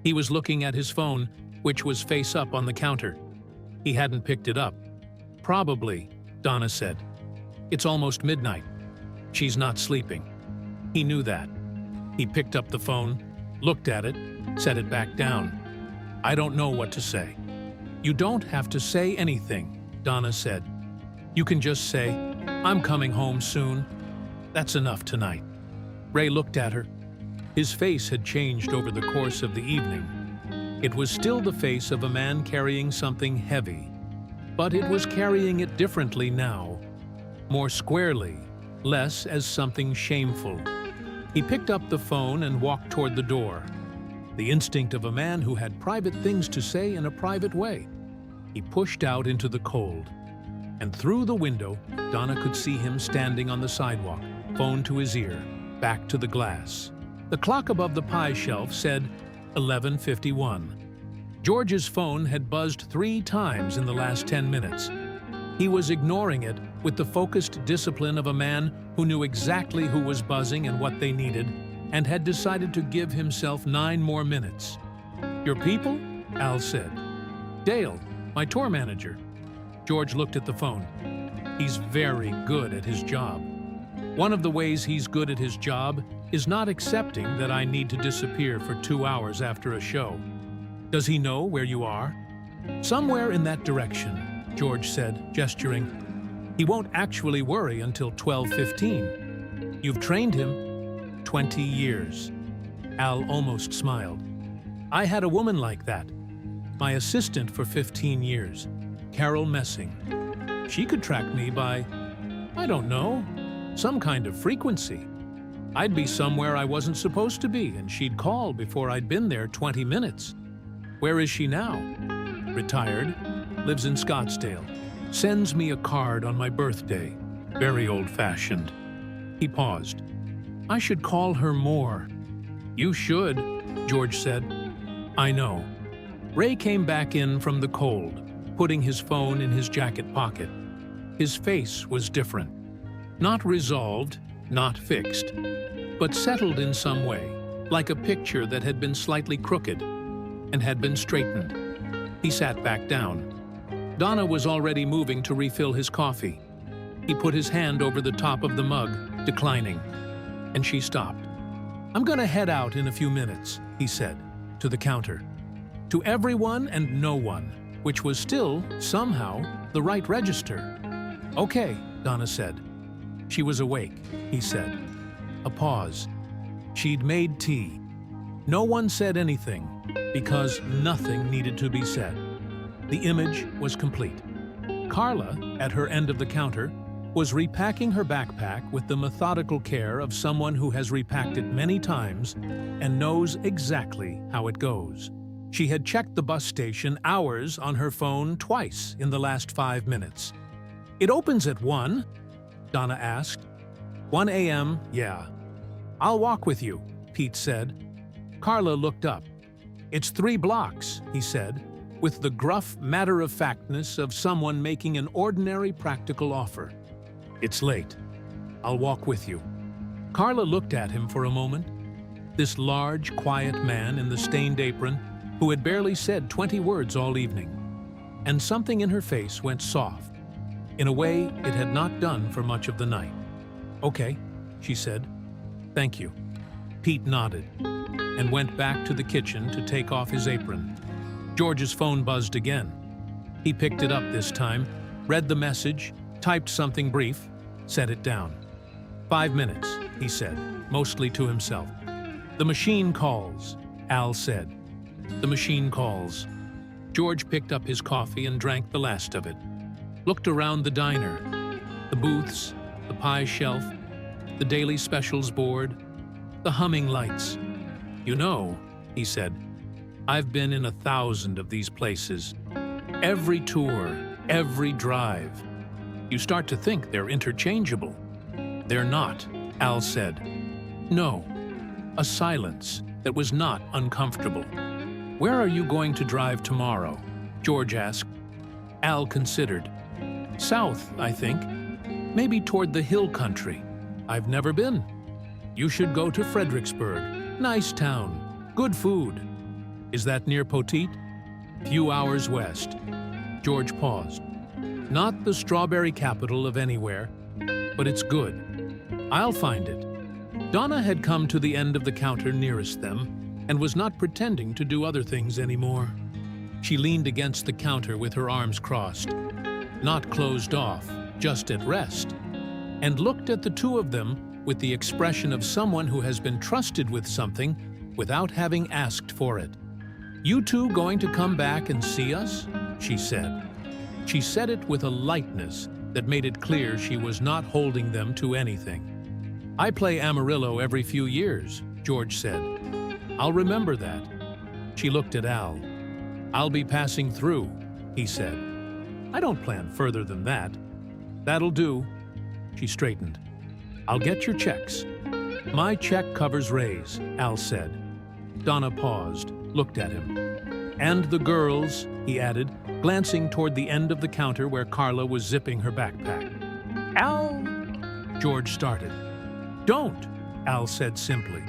He was looking at his phone, which was face up on the counter. He hadn't picked it up. Probably, Donna said. It's almost midnight. She's not sleeping. He knew that. He picked up the phone, looked at it, set it back down. I don't know what to say. You don't have to say anything, Donna said. You can just say, I'm coming home soon. That's enough tonight. Ray looked at her. His face had changed over the course of the evening. It was still the face of a man carrying something heavy, but it was carrying it differently now, more squarely, less as something shameful. He picked up the phone and walked toward the door, the instinct of a man who had private things to say in a private way. He pushed out into the cold, and through the window, Donna could see him standing on the sidewalk, phone to his ear, back to the glass. The clock above the pie shelf said 11:51. George's phone had buzzed 3 times in the last 10 minutes. He was ignoring it with the focused discipline of a man who knew exactly who was buzzing and what they needed, and had decided to give himself 9 more minutes. Your people? Al said. Dale, my tour manager. George looked at the phone. He's very good at his job. One of the ways he's good at his job is not accepting that I need to disappear for 2 hours after a show. Does he know where you are? Somewhere in that direction, George said, gesturing. He won't actually worry until 12:15. You've trained him 20 years. Al almost smiled. I had a woman like that. My assistant for 15 years, Carol Messing. She could track me by, I don't know, some kind of frequency. I'd be somewhere I wasn't supposed to be, and she'd call before I'd been there 20 minutes. Where is she now? Retired, lives in Scottsdale, sends me a card on my birthday. Very old-fashioned. He paused. I should call her more. You should, George said. I know. Ray came back in from the cold, putting his phone in his jacket pocket. His face was different. Not resolved, not fixed, but settled in some way, like a picture that had been slightly crooked and had been straightened. He sat back down. Donna was already moving to refill his coffee. He put his hand over the top of the mug, declining, and she stopped. "I'm gonna head out in a few minutes," he said, to the counter. To everyone and no one, which was still, somehow, the right register. "Okay," Donna said. She was awake, he said. A pause. She'd made tea. No one said anything, because nothing needed to be said. The image was complete. Carla, at her end of the counter, was repacking her backpack with the methodical care of someone who has repacked it many times and knows exactly how it goes. She had checked the bus station hours on her phone twice in the last 5 minutes. "It opens at 1?" Donna asked. 1 a.m., yeah. "I'll walk with you," Pete said. Carla looked up. "It's 3 blocks, he said, with the gruff matter-of-factness of someone making an ordinary practical offer. "It's late. I'll walk with you." Carla looked at him for a moment. This large, quiet man in the stained apron who had barely said 20 words all evening. And something in her face went soft, in a way it had not done for much of the night. "Okay," she said. "Thank you." Pete nodded and went back to the kitchen to take off his apron. George's phone buzzed again. He picked it up this time, read the message, typed something brief, set it down. 5 minutes, he said, mostly to himself. "The machine calls," Al said. "The machine calls." George picked up his coffee and drank the last of it. Looked around the diner, the booths, the pie shelf, the daily specials board, the humming lights. "You know," he said, "I've been in 1,000 of these places. Every tour, every drive. You start to think they're interchangeable." "They're not," Al said. "No." A silence that was not uncomfortable. "Where are you going to drive tomorrow?" George asked. Al considered. "South, I think. Maybe toward the hill country. I've never been." "You should go to Fredericksburg. Nice town. Good food." "Is that near Poteet?" "Few hours west." George paused. "Not the strawberry capital of anywhere, but it's good. I'll find it." Donna had come to the end of the counter nearest them and was not pretending to do other things anymore. She leaned against the counter with her arms crossed, not closed off, just at rest, and looked at the two of them with the expression of someone who has been trusted with something without having asked for it. "You two going to come back and see us?" she said. She said it with a lightness that made it clear she was not holding them to anything. "I play Amarillo every few years," George said. "I'll remember that." She looked at Al. "I'll be passing through," he said. "I don't plan further than that." "That'll do." She straightened. "I'll get your checks." "My check covers Ray's," Al said. Donna paused, looked at him. "And the girls," he added, glancing toward the end of the counter where Carla was zipping her backpack. "Al!" George started. "Don't," Al said simply.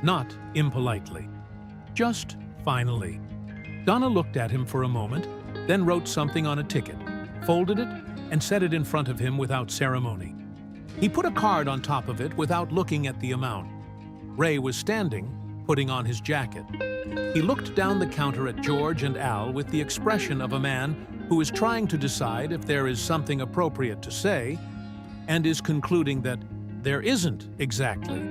Not impolitely. Just finally. Donna looked at him for a moment, then wrote something on a ticket, folded it, and set it in front of him without ceremony. He put a card on top of it without looking at the amount. Ray was standing, putting on his jacket. He looked down the counter at George and Al with the expression of a man who is trying to decide if there is something appropriate to say, and is concluding that there isn't exactly,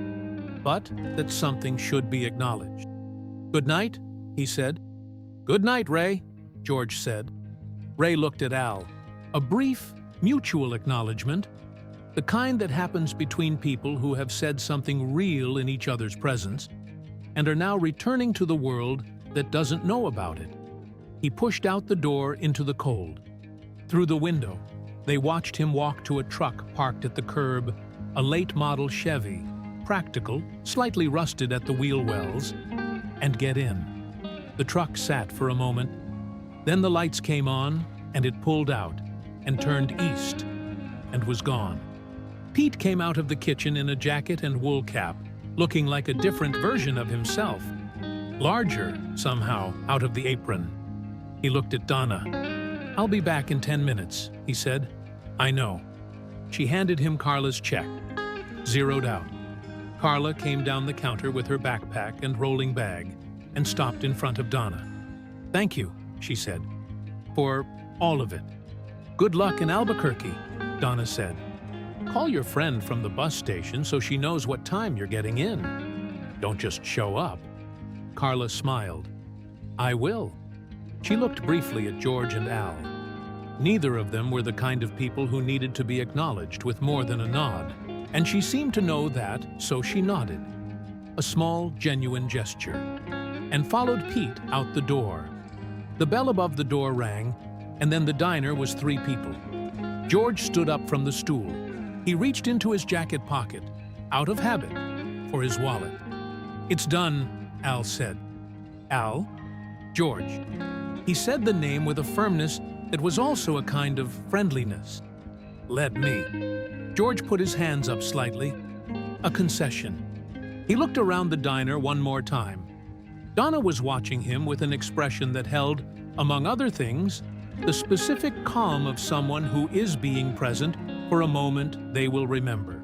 but that something should be acknowledged. "Good night," he said. "Good night, Ray," George said. Ray looked at Al. A brief, mutual acknowledgement, the kind that happens between people who have said something real in each other's presence and are now returning to the world that doesn't know about it. He pushed out the door into the cold. Through the window, they watched him walk to a truck parked at the curb, a late-model Chevy, practical, slightly rusted at the wheel wells, and get in. The truck sat for a moment. Then the lights came on, and it pulled out and turned east, and was gone. Pete came out of the kitchen in a jacket and wool cap, looking like a different version of himself. Larger, somehow, out of the apron. He looked at Donna. "I'll be back in 10 minutes, he said. "I know." She handed him Carla's check. Zeroed out. Carla came down the counter with her backpack and rolling bag and stopped in front of Donna. "Thank you," she said, "for all of it." "Good luck in Albuquerque," Donna said. "Call your friend from the bus station so she knows what time you're getting in. Don't just show up." Carla smiled. "I will." She looked briefly at George and Al. Neither of them were the kind of people who needed to be acknowledged with more than a nod, and she seemed to know that, so she nodded. A small, genuine gesture, and followed Pete out the door. The bell above the door rang, and then the diner was 3 people. George stood up from the stool. He reached into his jacket pocket, out of habit, for his wallet. "It's done," Al said. "Al?" "George." He said the name with a firmness that was also a kind of friendliness. "Let me." George put his hands up slightly. A concession. He looked around the diner one more time. Donna was watching him with an expression that held, among other things, the specific calm of someone who is being present for a moment they will remember.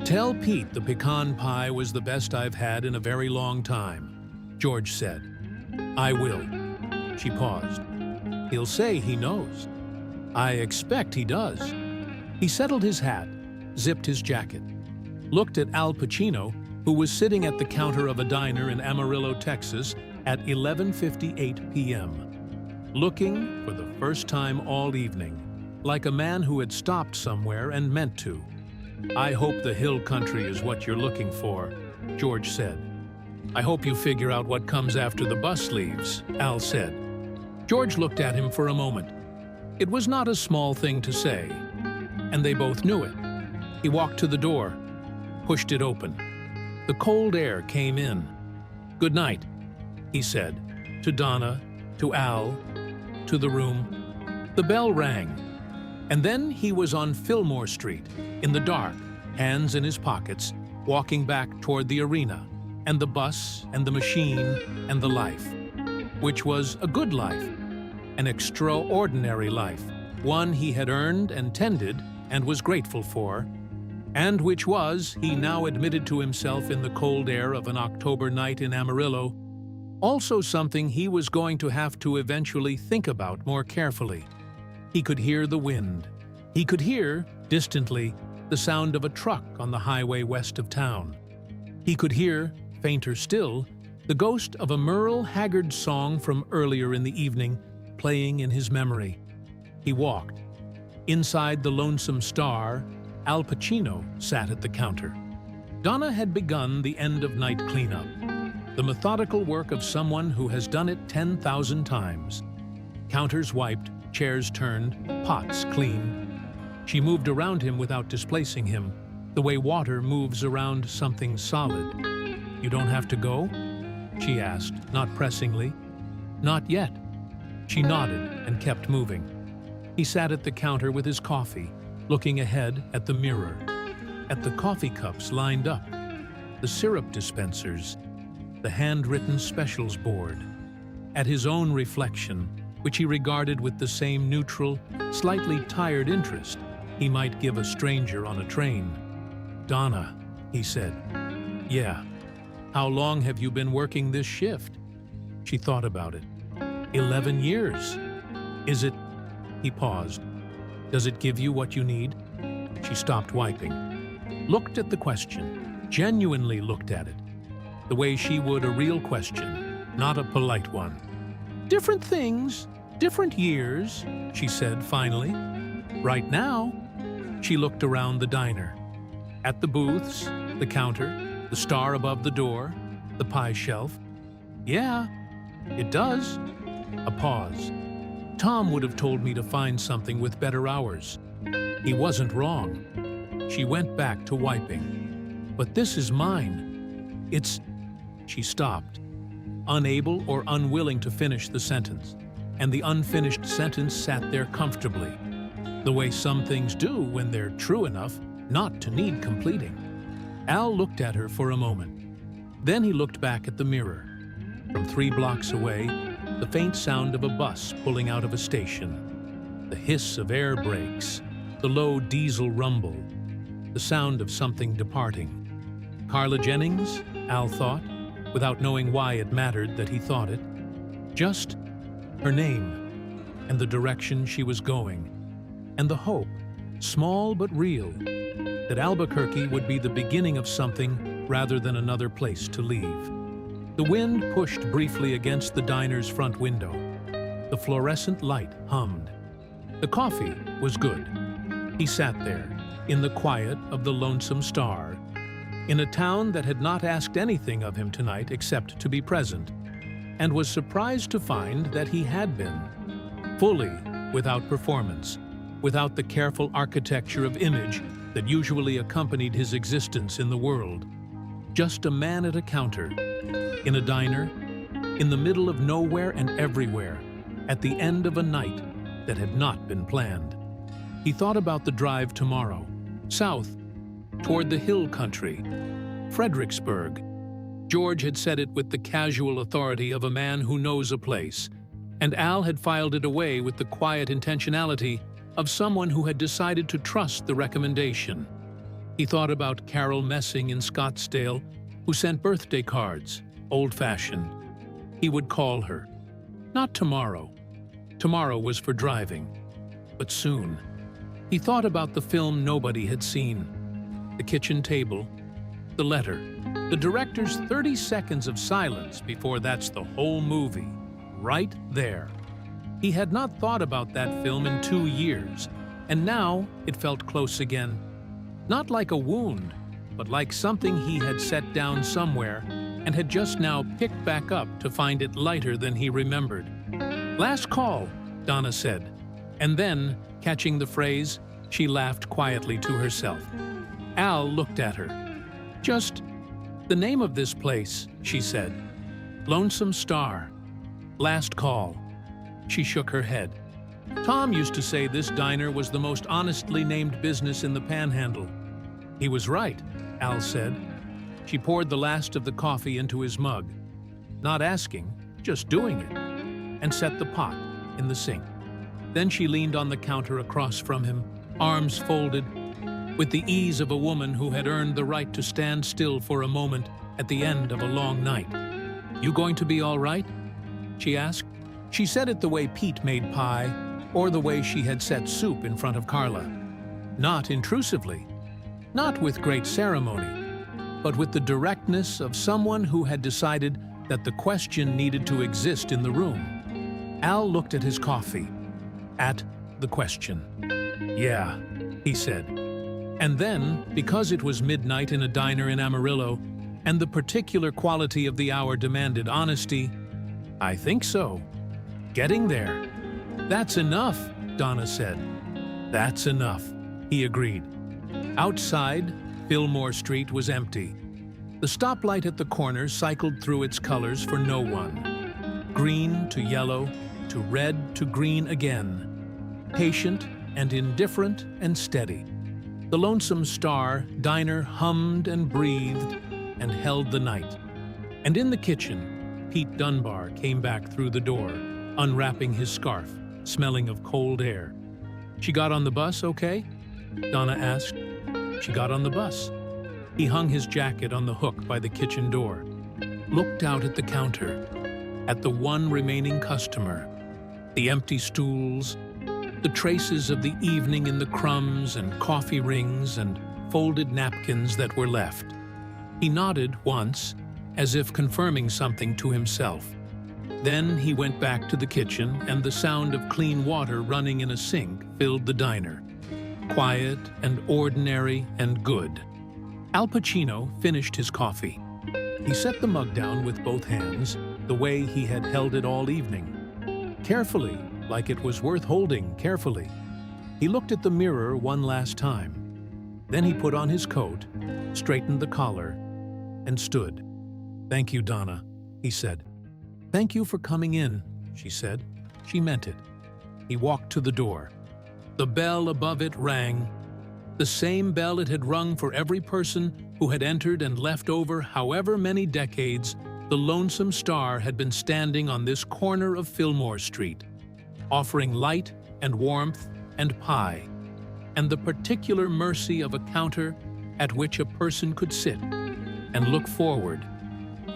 "Tell Pete the pecan pie was the best I've had in a very long time," George said. "I will." She paused. "He'll say he knows." "I expect he does." He settled his hat, zipped his jacket, looked at Al Pacino, who was sitting at the counter of a diner in Amarillo, Texas, at 11:58 p.m., looking, for the first time all evening, like a man who had stopped somewhere and meant to. "I hope the hill country is what you're looking for," George said. "I hope you figure out what comes after the bus leaves," Al said. George looked at him for a moment. It was not a small thing to say, and they both knew it. He walked to the door, pushed it open. The cold air came in. "Good night," he said, to Donna, to Al, to the room. The bell rang, and then he was on Fillmore Street, in the dark, hands in his pockets, walking back toward the arena, and the bus, and the machine, and the life. Which was a good life, an extraordinary life, one he had earned and tended and was grateful for, and which was, he now admitted to himself in the cold air of an October night in Amarillo, also something he was going to have to eventually think about more carefully. He could hear the wind. He could hear, distantly, the sound of a truck on the highway west of town. He could hear, fainter still, the ghost of a Merle Haggard song from earlier in the evening playing in his memory. He walked. Inside the Lonesome Star, Al Pacino sat at the counter. Donna had begun the end-of-night cleanup, the methodical work of someone who has done it 10,000 times. Counters wiped, chairs turned, pots cleaned. She moved around him without displacing him, the way water moves around something solid. "You don't have to go?" she asked, not pressingly. "Not yet." She nodded and kept moving. He sat at the counter with his coffee, looking ahead at the mirror, at the coffee cups lined up, the syrup dispensers, the handwritten specials board, at his own reflection, which he regarded with the same neutral, slightly tired interest he might give a stranger on a train. "Donna," he said. "Yeah. How long have you been working this shift?" She thought about it. 11 years. "Is it—" He paused. "Does it give you what you need?" She stopped wiping, looked at the question, genuinely looked at it, the way she would a real question, not a polite one. "Different things, different years," she said finally. "Right now." She looked around the diner, at the booths, the counter, the star above the door, the pie shelf. "Yeah, it does." A pause. "Tom would have told me to find something with better hours." He wasn't wrong. She went back to wiping. "But this is mine. It's—" She stopped, unable or unwilling to finish the sentence, and the unfinished sentence sat there comfortably. the way some things do when they're true enough not to need completing. Al looked at her for a moment. Then he looked back at the mirror. From 3 blocks away, the faint sound of a bus pulling out of a station. The hiss of air brakes, the low diesel rumble, the sound of something departing. Carla Jennings, Al thought, without knowing why it mattered that he thought it. Just her name, and the direction she was going, and the hope, small but real, that Albuquerque would be the beginning of something rather than another place to leave. The wind pushed briefly against the diner's front window. The fluorescent light hummed. The coffee was good. He sat there, in the quiet of the Lonesome Star, in a town that had not asked anything of him tonight except to be present, and was surprised to find that he had been, fully without performance, without the careful architecture of image that usually accompanied his existence in the world. Just a man at a counter, in a diner, in the middle of nowhere and everywhere, at the end of a night that had not been planned. He thought about the drive tomorrow, south, toward the hill country, Fredericksburg. George had said it with the casual authority of a man who knows a place, and Al had filed it away with the quiet intentionality of someone who had decided to trust the recommendation. He thought about Carol Messing in Scottsdale, who sent birthday cards, old-fashioned. He would call her. Not tomorrow. Tomorrow was for driving. But soon. He thought about the film nobody had seen. The kitchen table. The letter. The director's 30 seconds of silence before that's the whole movie. Right there. He had not thought about that film in 2 years, and now it felt close again. Not like a wound, but like something he had set down somewhere and had just now picked back up to find it lighter than he remembered. "Last call," Donna said, and then, catching the phrase, she laughed quietly to herself. Al looked at her. "Just the name of this place," she said. "Lonesome Star. Last call." She shook her head. "Tom used to say this diner was the most honestly named business in the Panhandle." He was right, Al said. She poured the last of the coffee into his mug. Not asking, just doing it, and set the pot in the sink. Then she leaned on the counter across from him, arms folded, with the ease of a woman who had earned the right to stand still for a moment at the end of a long night. "You going to be all right?" she asked. She said it the way Pete made pie, or the way she had set soup in front of Carla. Not intrusively, not with great ceremony, but with the directness of someone who had decided that the question needed to exist in the room. Al looked at his coffee, at the question. "Yeah," he said. And then, because it was midnight in a diner in Amarillo, and the particular quality of the hour demanded honesty, "I think so. Getting there." "That's enough," Donna said. "That's enough," he agreed. Outside, Fillmore Street was empty. The stoplight at the corner cycled through its colors for no one. Green to yellow, to red to green again. Patient and indifferent and steady. The Lonesome Star diner hummed and breathed and held the night. And in the kitchen, Pete Dunbar came back through the door, unwrapping his scarf, smelling of cold air. "She got on the bus okay?" Donna asked. "She got on the bus." He hung his jacket on the hook by the kitchen door, looked out at the counter, at the one remaining customer, the empty stools, the traces of the evening in the crumbs and coffee rings and folded napkins that were left. He nodded once, as if confirming something to himself. Then he went back to the kitchen, and the sound of clean water running in a sink filled the diner. Quiet and ordinary and good. Al Pacino finished his coffee. He set the mug down with both hands, the way he had held it all evening. Carefully, like it was worth holding carefully. He looked at the mirror one last time. Then he put on his coat, straightened the collar, and stood. "Thank you, Donna," he said. "Thank you for coming in," she said. She meant it. He walked to the door. The bell above it rang, the same bell it had rung for every person who had entered and left over however many decades the lonesome star had been standing on this corner of Fillmore Street, offering light and warmth and pie, and the particular mercy of a counter at which a person could sit and look forward,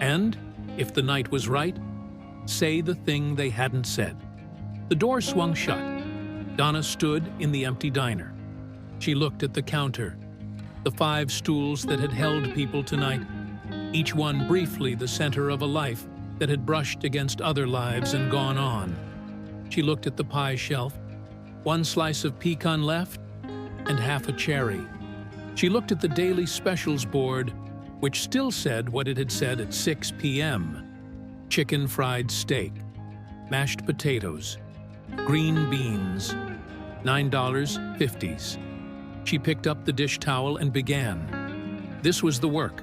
and, if the night was right, say the thing they hadn't said. The door swung shut. Donna stood in the empty diner. She looked at the counter, the 5 stools that had held people tonight, each one briefly the center of a life that had brushed against other lives and gone on. She looked at the pie shelf, 1 slice of pecan left and half a cherry. She looked at the daily specials board, which still said what it had said at 6 p.m. Chicken fried steak, mashed potatoes, green beans, $9.50. She picked up the dish towel and began. This was the work.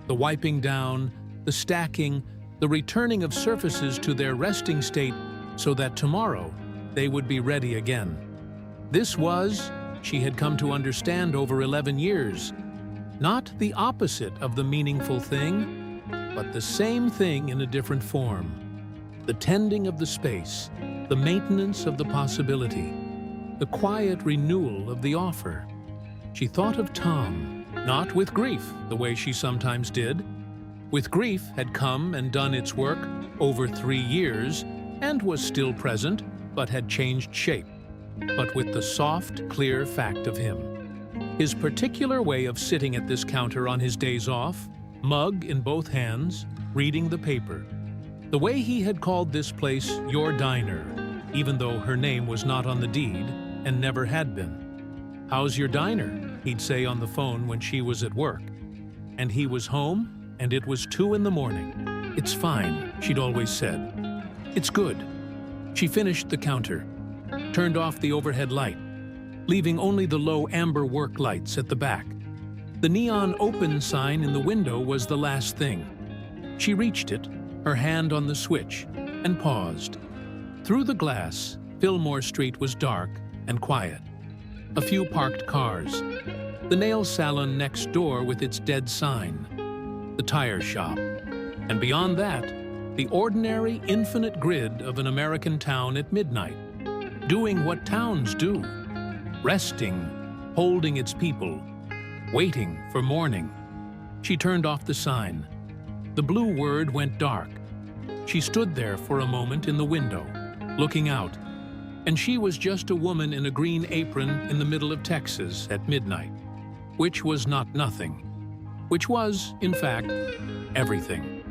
The wiping down, the stacking, the returning of surfaces to their resting state so that tomorrow they would be ready again. This was, she had come to understand over 11 years, not the opposite of the meaningful thing, but the same thing in a different form. The tending of the space, the maintenance of the possibility, the quiet renewal of the offer. She thought of Tom, not with grief, the way she sometimes did. With grief had come and done its work over 3 years and was still present, but had changed shape. But with the soft, clear fact of him. His particular way of sitting at this counter on his days off, mug in both hands, reading the paper. The way he had called this place your diner, even though her name was not on the deed and never had been. "How's your diner?" he'd say on the phone when she was at work. And he was home, and it was 2 in the morning. "It's fine," she'd always said. "It's good." She finished the counter, turned off the overhead light, leaving only the low amber work lights at the back. The neon open sign in the window was the last thing. She reached it, her hand on the switch, and paused. Through the glass, Fillmore Street was dark and quiet. A few parked cars, the nail salon next door with its dead sign, the tire shop, and beyond that, the ordinary, infinite grid of an American town at midnight, doing what towns do, resting, holding its people, waiting for morning. She turned off the sign. The blue word went dark. She stood there for a moment in the window, looking out, and she was just a woman in a green apron in the middle of Texas at midnight, which was not nothing, which was, in fact, everything.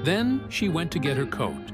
Then she went to get her coat.